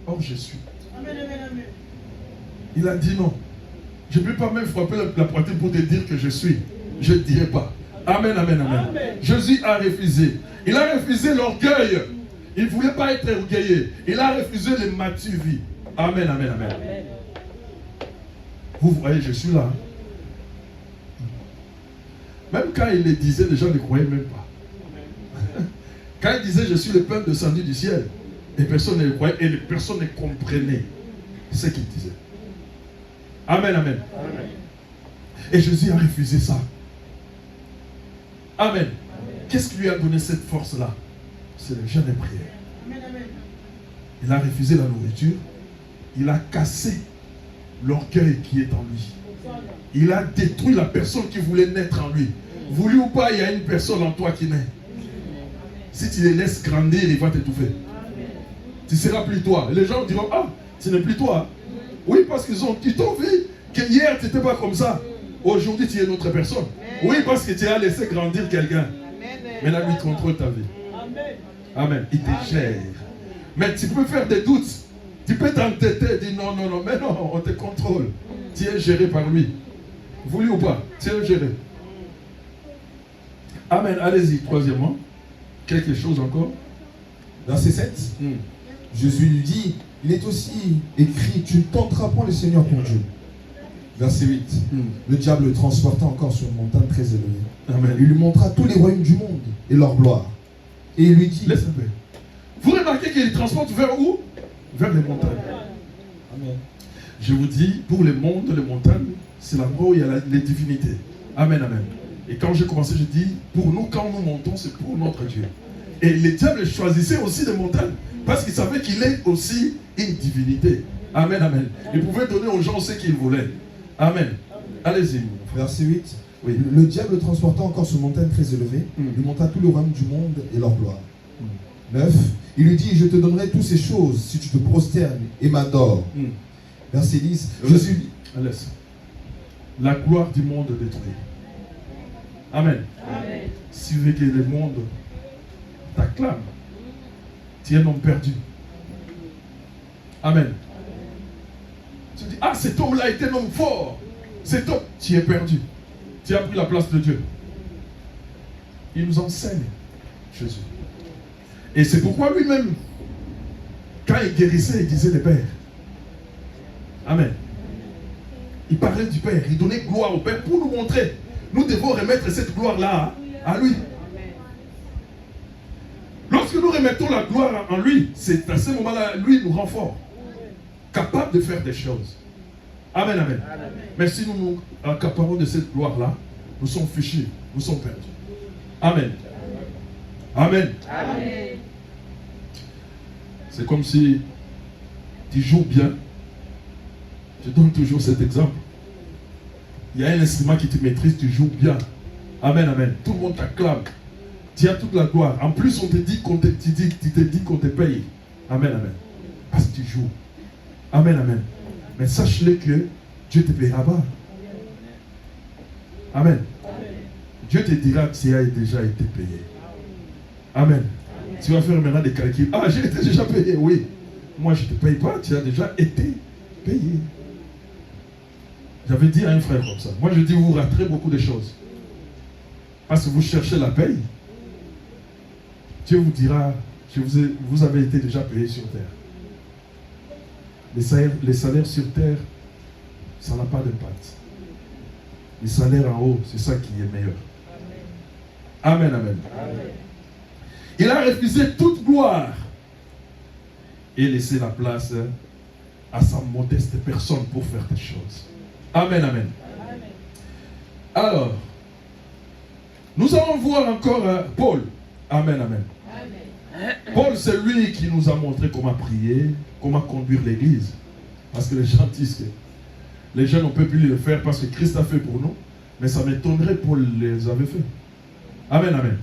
S2: Or, je suis. Il a dit non. Je ne peux pas même frapper la poitrine pour te dire que je suis. Je ne dirai pas. Amen, amen, amen. Jésus a refusé. Il a refusé l'orgueil. Il ne voulait pas être orgueilleux. Il a refusé les vie. Amen, amen, amen. Vous voyez, je suis là. Même quand il le disait, les gens ne croyaient même pas. Quand il disait, je suis le pain descendu du ciel, les personnes ne le croyaient et les personnes ne comprenaient ce qu'il disait. Amen, amen. Et Jésus a refusé ça. Amen. Qu'est-ce qui lui a donné cette force-là? C'est le jeûne et prière. Il a refusé la nourriture. Il a cassé l'orgueil qui est en lui. Il a détruit la personne qui voulait naître en lui. Voulu ou pas, il y a une personne en toi qui naît. Si tu les laisses grandir, il va t'étouffer. Tu ne seras plus toi. Et les gens diront, ah, tu n'es plus toi. Oui, parce qu'ils t'ont vu que hier, tu n'étais pas comme ça. Aujourd'hui, tu es une autre personne. Oui, parce que tu as laissé grandir quelqu'un. Maintenant, lui contrôle ta vie. Amen. Il te gère. Mais tu peux faire des doutes. Tu peux t'entêter et dire non, non, non. Mais non, on te contrôle. Tu es géré par lui. Voulu ou pas, tu es géré. Amen. Allez-y. Troisièmement, quelque chose encore.
S3: Verset 7. Jésus lui dit, Il est aussi écrit, tu ne tenteras point le Seigneur ton Dieu. Verset 8. Le diable le transporta encore sur une montagne très élevée.
S2: Amen.
S3: Il lui montra tous les royaumes du monde et leur gloire. Et il lui dit...
S2: Laisse-le faire. Vous remarquez qu'il transporte vers où? Vers les montagnes.
S3: Amen.
S2: Je vous dis, pour les mondes, les montagnes, c'est l'endroit où il y a les divinités. Amen, amen. Et quand j'ai commencé, je dis, pour nous, quand nous montons, c'est pour notre Dieu. Et les diables choisissaient aussi des montagnes, parce qu'ils savaient qu'il est aussi une divinité. Amen, amen. Ils pouvaient donner aux gens ce qu'ils voulaient. Amen. Allez-y.
S3: Verset 8.
S2: Oui.
S3: Le diable le transporta encore sur une montagne très élevée. Il lui montra tout le royaume du monde et leur gloire. 9. Il lui dit, je te donnerai toutes ces choses si tu te prosternes et m'adores. Verset 10. Jésus dit...
S2: Laisse. La gloire du monde détruit. Amen.
S1: Amen.
S2: Si vous voulez que le monde t'acclame, tu es un homme perdu. Amen. Tu dis, ah, cet homme-là était un homme fort. Cet homme, tu es perdu. Tu as pris la place de Dieu. Il nous enseigne, Jésus. Et c'est pourquoi lui-même, quand il guérissait, il disait le Père. Amen. Il parlait du Père. Il donnait gloire au Père pour nous montrer. Nous devons remettre cette gloire-là à lui. Lorsque nous remettons la gloire en lui, c'est à ce moment-là, lui nous rend fort. Capable de faire des choses. Amen, amen. Mais si nous nous accaparons de cette gloire-là, nous sommes fichus, nous sommes perdus. Amen. Amen.
S1: Amen.
S2: C'est comme si tu joues bien. Je donne toujours cet exemple. Il y a un instrument qui te maîtrise, tu joues bien. Amen, amen. Tout le monde t'acclame. Tu as toute la gloire. En plus, on te dit qu'on te paye. Amen, amen. Parce que tu joues. Amen, amen. Mais sache-le que Dieu te paiera pas. Amen. Dieu te dira que tu as déjà été payé. Amen. Tu vas faire maintenant des calculs. Ah, j'ai été déjà payé, oui. Moi, je ne te paye pas, tu as déjà été payé. J'avais dit à un frère comme ça. Moi, je dis, vous raterez beaucoup de choses. Parce que vous cherchez la paye. Dieu vous dira, vous avez été déjà payé sur terre. Les salaires sur terre, ça n'a pas d'impact. Les salaires en haut, c'est ça qui est meilleur. Amen, amen. Amen. Il a refusé toute gloire et laissé la place à sa modeste personne pour faire des choses. Amen, amen. Amen. Alors, nous allons voir encore Paul. Amen, amen. Amen. Paul, c'est lui qui nous a montré comment prier, comment conduire l'église. Parce que les gens disent que les gens ne peuvent plus le faire parce que Christ a fait pour nous. Mais ça m'étonnerait, Paul les avait fait. Amen, amen.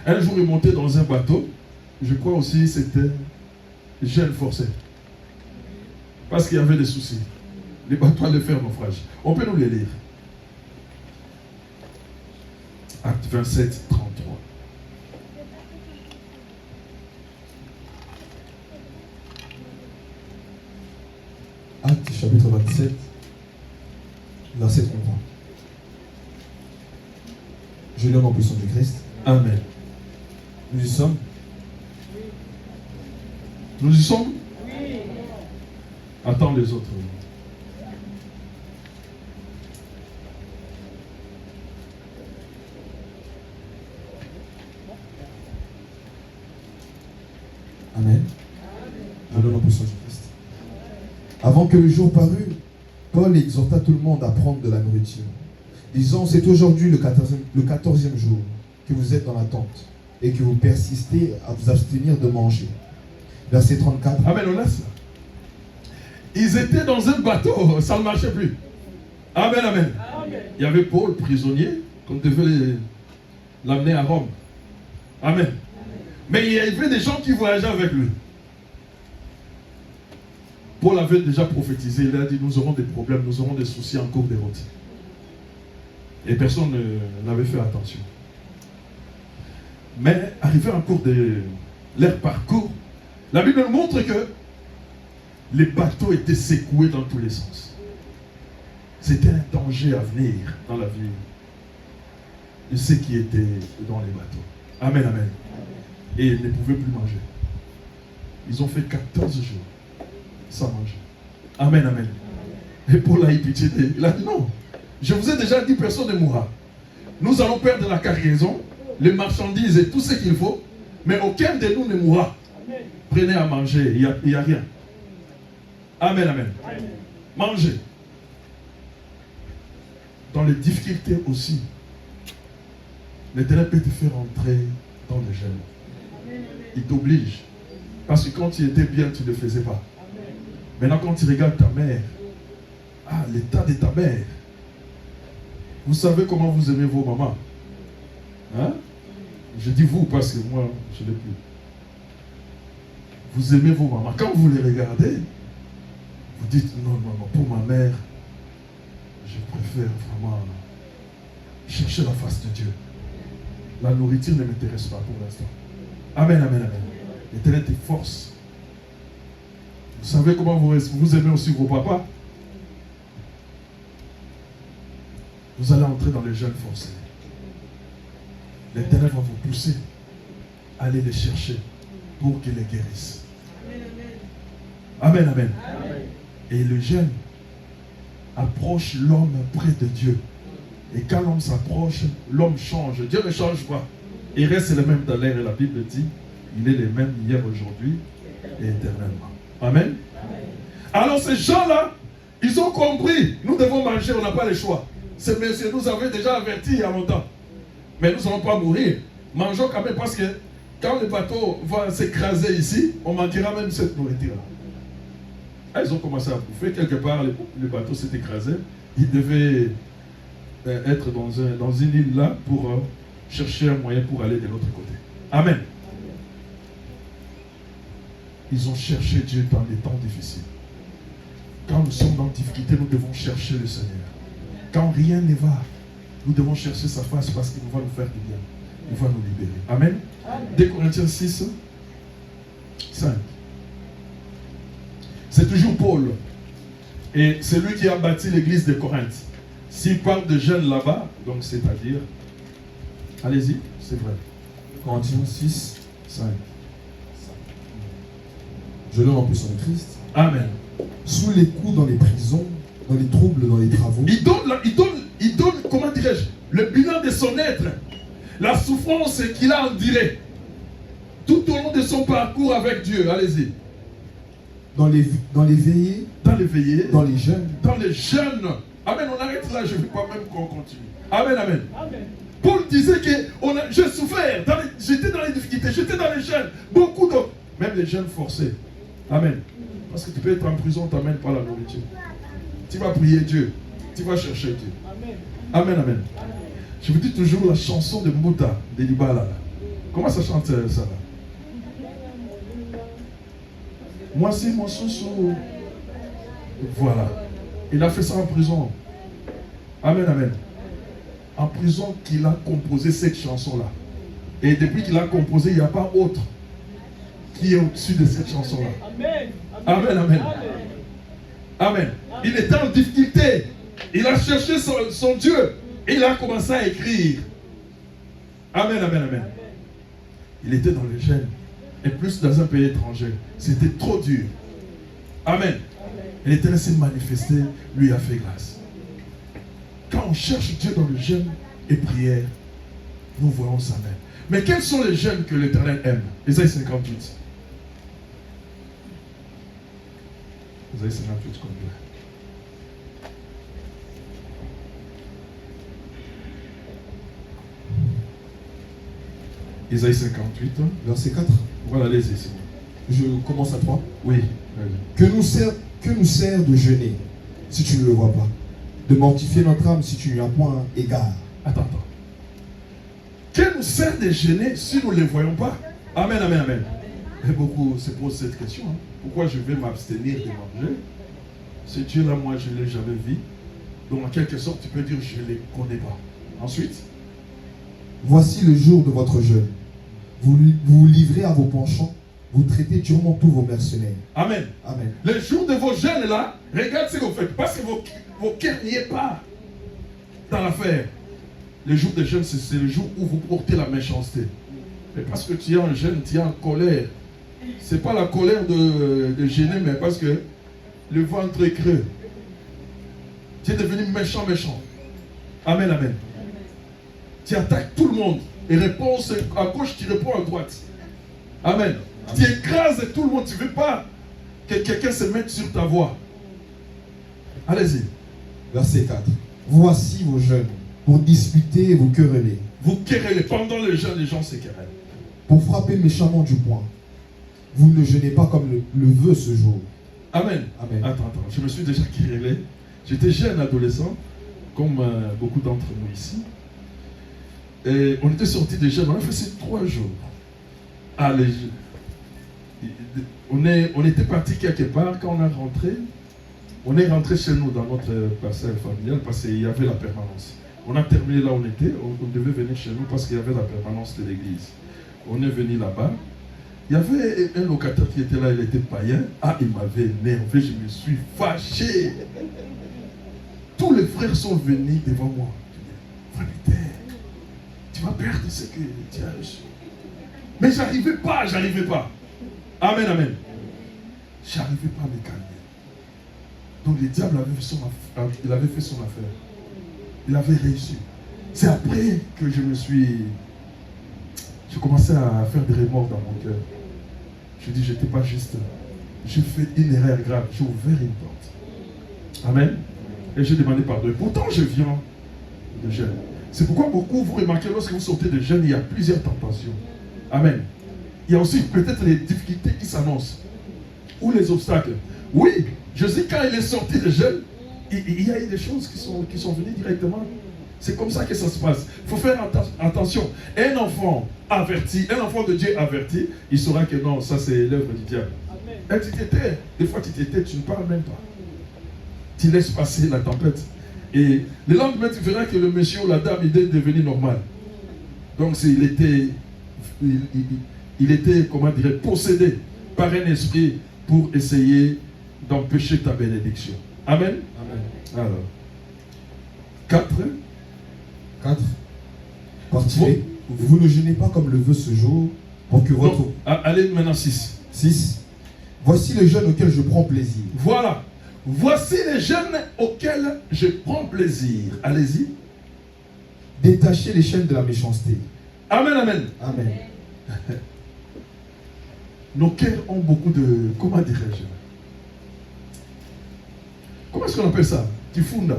S2: Un jour, il montait dans un bateau. Je crois aussi c'était gel forcé. Parce qu'il y avait des soucis. Les bateaux allaient faire naufrage. On peut nous les lire. Acte 27, 33.
S3: Acte chapitre 27, verset 33. Je lis en puissance du Christ.
S2: Amen.
S3: Nous y sommes.
S2: Nous y sommes? Oui. Attends les autres.
S3: Amen. Je lis en puissance du Christ. Avant que le jour parût, Paul exhorta tout le monde à prendre de la nourriture, disant, c'est aujourd'hui le 14e jour que vous êtes dans la tente et que vous persistez à vous abstenir de manger. Verset 34.
S2: Amen, on laisse. Ils étaient dans un bateau, ça ne marchait plus. Amen, amen. Amen. Il y avait Paul, prisonnier, qu'on devait l'amener à Rome. Amen. Mais il y avait des gens qui voyageaient avec lui. Paul avait déjà prophétisé, il a dit, nous aurons des problèmes, nous aurons des soucis en cours de route. Et personne n'avait fait attention. Mais arrivé en cours de leur parcours, la Bible nous montre que les bateaux étaient secoués dans tous les sens. C'était un danger à venir dans la vie de ceux qui étaient dans les bateaux. Amen, amen. Et ils ne pouvaient plus manger. Ils ont fait 14 jours. sans manger. Amen, amen. Et Paul a eu pitié d'eux. Il a dit non. Je vous ai déjà dit, personne ne mourra. Nous allons perdre la cargaison, les marchandises et tout ce qu'il faut, mais aucun de nous ne mourra. Prenez à manger, il n'y a rien. Amen, amen. Mangez. Dans les difficultés aussi, l'Éternel peut te faire entrer dans le jeûne. Il t'oblige. Parce que quand tu étais bien, tu ne le faisais pas. Maintenant, quand tu regardes ta mère, l'état de ta mère, vous savez comment vous aimez vos mamans. Hein? Je dis vous parce que moi, je ne l'ai plus. Vous aimez vos mamans. Quand vous les regardez, vous dites non, maman, pour ma mère, je préfère vraiment chercher la face de Dieu. La nourriture ne m'intéresse pas pour l'instant. Amen, amen, amen. L'Éternel te force. Vous savez comment vous aimez aussi vos papas? Vous allez entrer dans les jeûnes forcés. L'Éternel va vous pousser à aller les chercher pour qu'ils les guérissent. Amen, amen. Et le jeûne approche l'homme près de Dieu. Et quand l'homme s'approche, l'homme change. Dieu ne change pas. Il reste le même dans l'air et la Bible dit, il est le même hier, aujourd'hui et éternellement. Amen. Alors ces gens-là, ils ont compris, nous devons manger, on n'a pas le choix. Ces messieurs nous avaient déjà avertis il y a longtemps. Mais nous n'allons pas mourir. Mangeons quand même parce que quand le bateau va s'écraser ici, on manquera même cette nourriture-là. Ils ont commencé à bouffer. Quelque part, le bateau s'est écrasé. Ils devaient être dans une île là pour chercher un moyen pour aller de l'autre côté. Amen. Ils ont cherché Dieu dans les temps difficiles. Quand nous sommes dans la difficulté, nous devons chercher le Seigneur. Quand rien ne va, nous devons chercher sa face parce qu'il va nous faire du bien. Il va nous libérer. Amen. 2 Corinthiens 6, 5. C'est toujours Paul. Et c'est lui qui a bâti l'église de Corinthe. S'il parle de jeunes là-bas, donc c'est-à-dire, allez-y, c'est vrai.
S3: Corinthiens 6,
S2: 5.
S3: Je l'homme en puissance de Christ.
S2: Amen.
S3: Sous les coups dans les prisons, dans les troubles, dans les travaux.
S2: Il donne, comment dirais-je, le bilan de son être. La souffrance qu'il a endurée. Tout au long de son parcours avec Dieu. Allez-y.
S3: Dans les veillées.
S2: Dans les veillées.
S3: Dans les jeûnes.
S2: Dans les jeûnes. Amen, on arrête là, je ne veux pas même qu'on continue. Amen, amen. Amen. Paul disait que j'ai souffert, j'étais dans les difficultés, j'étais dans les jeûnes, beaucoup d'autres, même les jeûnes forcés. Amen. Parce que tu peux être en prison, tu n'amènes pas la nourriture. Tu vas prier Dieu, tu vas chercher Dieu. Amen, amen. Je vous dis toujours la chanson de Mouta, de Libala. Comment ça chante ça là? Moi c'est mon soso. Voilà. Il a fait ça en prison. Amen, amen. En prison qu'il a composé cette chanson-là. Et depuis qu'il a composé, il n'y a pas autre qui est au-dessus de cette chanson-là. Amen. Amen, amen. Amen. Il était en difficulté. Il a cherché son Dieu. Et il a commencé à écrire. Amen, amen, amen. Il était dans les gènes. Et plus dans un pays étranger. C'était trop dur. Amen. Et l'Éternel s'est manifesté, lui a fait grâce. Quand on cherche Dieu dans le jeûne et prière, nous voyons sa main. Mais quels sont les jeûnes que l'Éternel aime? Ésaïe 58. Ésaïe 58 complet. Ésaïe 58.
S3: Verset 4.
S2: Voilà, allez-y.
S3: Je commence à 3.
S2: Oui.
S3: Que nous sert de jeûner, si tu ne le vois pas, de mortifier notre âme si tu n'y as point égard.
S2: Attends. Que nous sert de jeûner si nous ne les voyons pas? Amen, amen, amen. Et beaucoup se posent cette question. Hein. Pourquoi je vais m'abstenir de manger? Ce Dieu-là, moi, je ne l'ai jamais vu. Donc, en quelque sorte, tu peux dire, je ne les connais pas. Ensuite,
S3: voici le jour de votre jeûne. Vous vous livrez à vos penchants. Vous traitez durement tous vos mercenaires.
S2: Amen.
S3: Amen.
S2: Le jour de vos jeûnes là, regarde ce que vous faites. Parce que vos cœurs n'y est pas dans l'affaire. Le jour de jeûne, c'est le jour où vous portez la méchanceté. Mais parce que tu es en jeûne, tu es en colère. Ce n'est pas la colère de gêner, mais parce que le ventre creux. Tu es devenu méchant. Amen, amen. Tu attaques tout le monde. Et réponse à gauche, tu réponds à droite. Amen. Tu écrases tout le monde. Tu ne veux pas que quelqu'un se mette sur ta voie. Allez-y.
S3: Verset 4. Voici vos jeûnes, pour disputer et vous quereller.
S2: Vous querellez. Pendant le jeûne, les gens se querellent.
S3: Pour frapper méchamment du poing. Vous ne jeûnez pas comme le veut ce jour.
S2: Amen.
S3: Amen.
S2: Attends. Je me suis déjà querellé. J'étais jeune adolescent, comme beaucoup d'entre nous ici. Et on était sortis de jeûne. On a fait ces 3 jours. Allez, on était parti quelque part. Quand on est rentré chez nous dans notre parcelle familiale parce qu'il y avait la permanence. On a terminé là où on était, on devait venir chez nous parce qu'il y avait la permanence de l'église. On est venu là-bas. Il y avait un locataire qui était là, il était païen. Ah, il m'avait énervé, je me suis fâché. Tous les frères sont venus devant moi. Frère Peter, tu vas perdre ce que tu as reçu. Mais j'arrivais pas. Amen, amen. J'arrivais pas à me calmer. Donc le diable avait fait son affaire. Il avait réussi. C'est après que j'ai commencé à faire des remords dans mon cœur. Je dis, j'étais pas juste. J'ai fait une erreur grave. J'ai ouvert une porte. Amen. Et j'ai demandé pardon. Et pourtant, je viens de jeûne. C'est pourquoi beaucoup, vous remarquez, lorsque vous sortez de jeûne, il y a plusieurs tentations. Amen. Il y a aussi peut-être les difficultés qui s'annoncent. Ou les obstacles. Oui, Jésus, quand il est sorti de jeûne, il y a eu des choses qui sont venues directement. C'est comme ça que ça se passe. Il faut faire attention. Un enfant averti, un enfant de Dieu averti, il saura que non, ça c'est l'œuvre du diable. Et tu t'étais, des fois tu t'étais, tu ne parles même pas. Tu laisses passer la tempête. Et le lendemain, tu verras que le monsieur ou la dame, il est devenu normal. Donc il était, comment dire, possédé par un esprit pour essayer d'empêcher ta bénédiction. Amen. Amen. Alors, 4.
S3: Continuez. Vous ne jeûnez pas comme le veut ce jour, pour que votre...
S2: Donc, allez maintenant 6.
S3: 6. Voici le jeûne auquel je prends plaisir.
S2: Voilà. Voici les jeûnes auxquels je prends plaisir. Allez-y.
S3: Détachez les chaînes de la méchanceté.
S2: Amen, amen.
S3: Amen.
S2: Nos cœurs ont beaucoup de... Comment dirais-je? Comment est-ce qu'on appelle ça? Tifunda.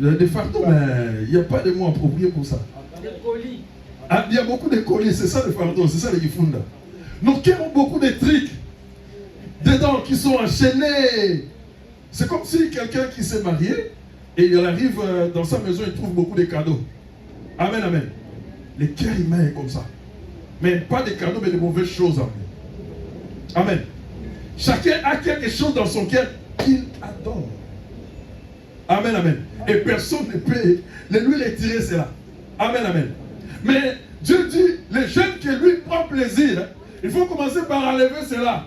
S2: Des fardeaux, mais il n'y a pas de mots appropriés pour ça.
S4: Des colis.
S2: Ah, il y a beaucoup de colis, c'est ça les fardeaux, c'est ça les tifunda. Nos cœurs ont beaucoup de trucs dedans qui sont enchaînés. C'est comme si quelqu'un qui s'est marié et il arrive dans sa maison, il trouve beaucoup de cadeaux. Amen, amen. Les cœurs humains est comme ça. Mais pas des cadeaux, mais de mauvaises choses. Amen. Amen. Chacun a quelque chose dans son cœur qu'il adore. Amen, amen. Et personne ne peut lui retirer cela. Amen, amen. Mais Dieu dit, les jeunes qui lui prend plaisir, il faut commencer par enlever cela.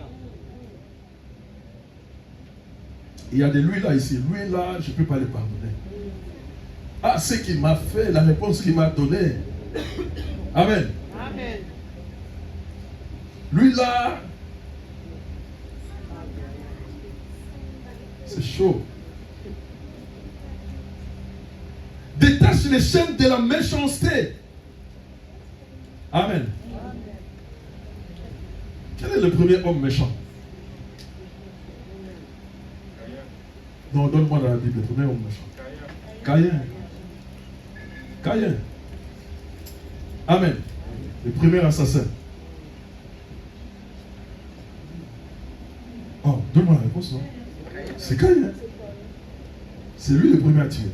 S2: Il y a de lui là ici. Lui là, je ne peux pas le pardonner. Ah, ce qu'il m'a fait, la réponse qu'il m'a donnée. Amen.
S4: Amen.
S2: Lui là, c'est chaud. Détache les chaînes de la méchanceté. Amen. Quel est le premier homme méchant? Non, donne-moi dans la Bible, le premier homme méchant. Caïn. Amen. Le premier assassin. Oh, donne-moi la réponse, non? C'est Caïn. C'est lui le premier à tuer.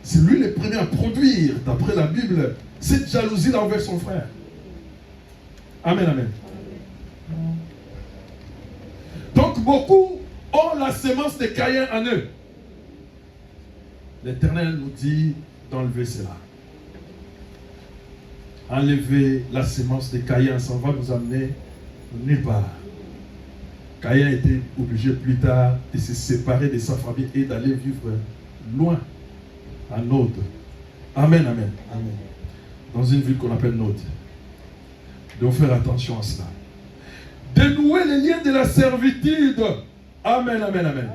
S2: C'est lui le premier à produire, d'après la Bible, cette jalousie-là envers son frère. Amen, amen. Donc beaucoup ont la semence de Caïn en eux. L'Éternel nous dit d'enlever cela. Enlever la semence de Caïn, ça va nous amener nulle part. Caïn était obligé plus tard de se séparer de sa famille et d'aller vivre loin, à Nod. Amen, amen.
S3: Amen.
S2: Dans une ville qu'on appelle Nod. Donc faire attention à cela. Dénouer les liens de la servitude. Amen, amen, amen.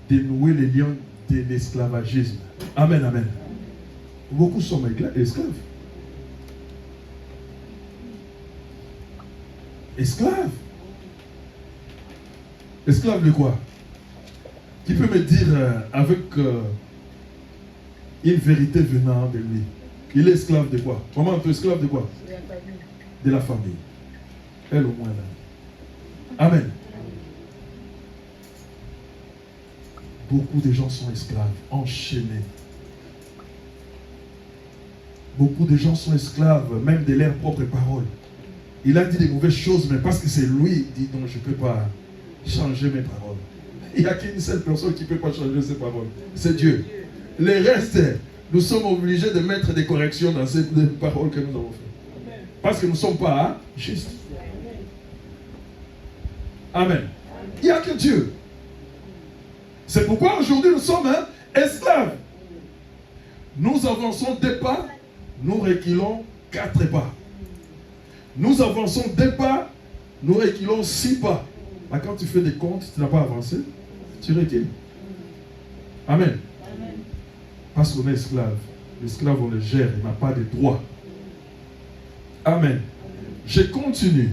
S2: Dénouer les liens de l'esclavagisme. Amen, amen. Beaucoup sont esclaves. Esclaves. Esclave de quoi? Qui peut me dire avec une vérité venant de lui? Il est esclave de quoi? Comment on est esclave de quoi? De la famille. Elle au moins là. Amen. Beaucoup de gens sont esclaves, enchaînés. Beaucoup de gens sont esclaves, même de leurs propres paroles. Il a dit des mauvaises choses, mais parce que c'est lui, il dit non, je ne peux pas changer mes paroles. Il n'y a qu'une seule personne qui ne peut pas changer ses paroles. C'est Dieu. Le reste, nous sommes obligés de mettre des corrections dans ces paroles que nous avons faites. Parce que nous ne sommes pas justes. Amen. Il n'y a que Dieu. C'est pourquoi aujourd'hui nous sommes esclaves. Nous avançons 2 pas, nous reculons 4 pas. Nous avançons 2 pas, nous reculons 6 pas. Mais quand tu fais des comptes, tu n'as pas avancé, tu recules. Amen. Amen. Parce qu'on est esclave. L'esclave, on le gère, il n'a pas de droit. Amen. Je continue.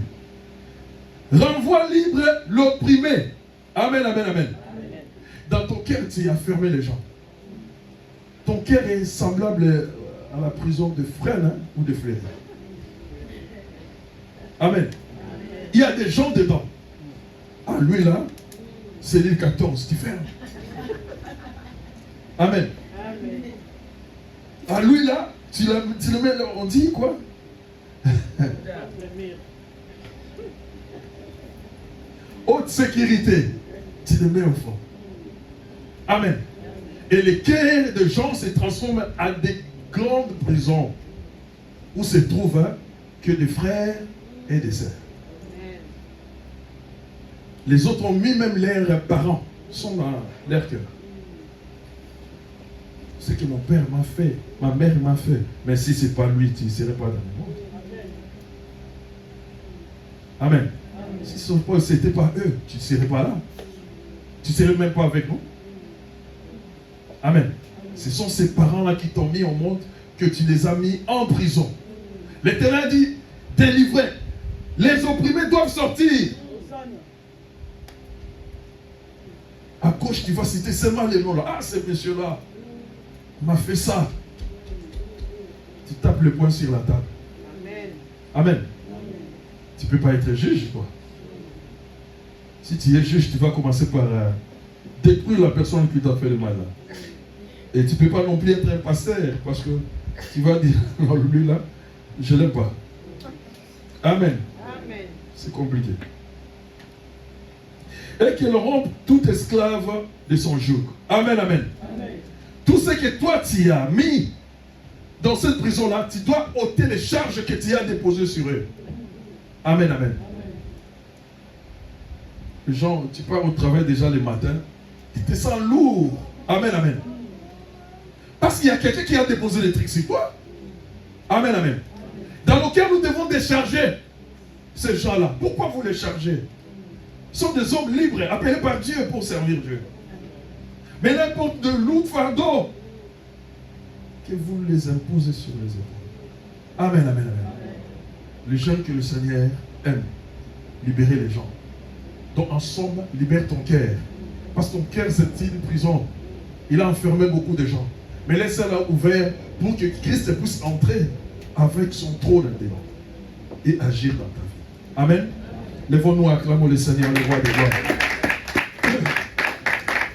S2: Renvoie libre l'opprimé. Amen, amen, amen. Dans ton cœur, tu as fermé les gens. Ton cœur est semblable à la prison de frêne ou de fleuve. Amen. Il y a des gens dedans. Ah, lui là, c'est l'île 14, tu fermes. Amen. Ah, lui là, tu le mets là, on dit quoi? Haute sécurité, tu le mets au fond. Amen. Et les cœurs de gens se transforment en des grandes prisons où se trouvent que des frères et des sœurs. Les autres ont mis même leurs parents, sont dans leur cœur. Ce que mon père m'a fait, ma mère m'a fait. Mais si ce n'est pas lui, tu ne serais pas dans le monde. Amen. Si ce n'était pas eux, tu ne serais pas là. Tu ne serais même pas avec nous. Amen. Ce sont ces parents-là qui t'ont mis au monde, que tu les as mis en prison. L'Éternel dit, délivrez. Les opprimés doivent sortir. À gauche, tu vas citer seulement les noms là. Ah, ce monsieur-là m'a fait ça. Tu tapes le poing sur la table. Amen. Amen. Tu ne peux pas être juge, quoi. Si tu es juge, tu vas commencer par détruire la personne qui t'a fait le mal. Là. Et tu ne peux pas non plus être un pasteur, parce que tu vas dire, non, lui là, je ne l'aime pas. Amen. Amen. C'est compliqué. Et qu'il rompe tout esclave de son joug. Amen, amen. Amen. Tout ce que toi tu as mis dans cette prison-là, tu dois ôter les charges que tu as déposées sur eux. Amen, amen. Les gens, tu pars au travail déjà le matin, tu te sens lourd. Amen, amen. Parce qu'il y a quelqu'un qui a déposé les trucs sur toi. Amen, amen. Dans lequel nous devons décharger ces gens-là. Pourquoi vous les chargez? Ce sont des hommes libres, appelés par Dieu pour servir Dieu. Mais n'importe de lourds fardeaux que vous les imposez sur les épaules. Amen, amen, amen. Les gens que le Seigneur aime, libérer les gens. Donc en somme, libère ton cœur. Parce que ton cœur, c'est une prison. Il a enfermé beaucoup de gens. Mais laisse-la ouvert pour que Christ puisse entrer avec son trône dedans et agir dans ta vie. Amen. Lèvons-nous, acclamons le Seigneur, le roi des gloires.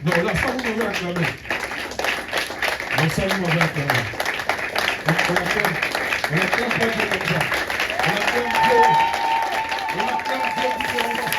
S2: Non, là, ça vous m'avez acclamé. Non, ça vous m'avez acclamé. On acclame pas Dieu comme ça. On acclame Dieu différemment.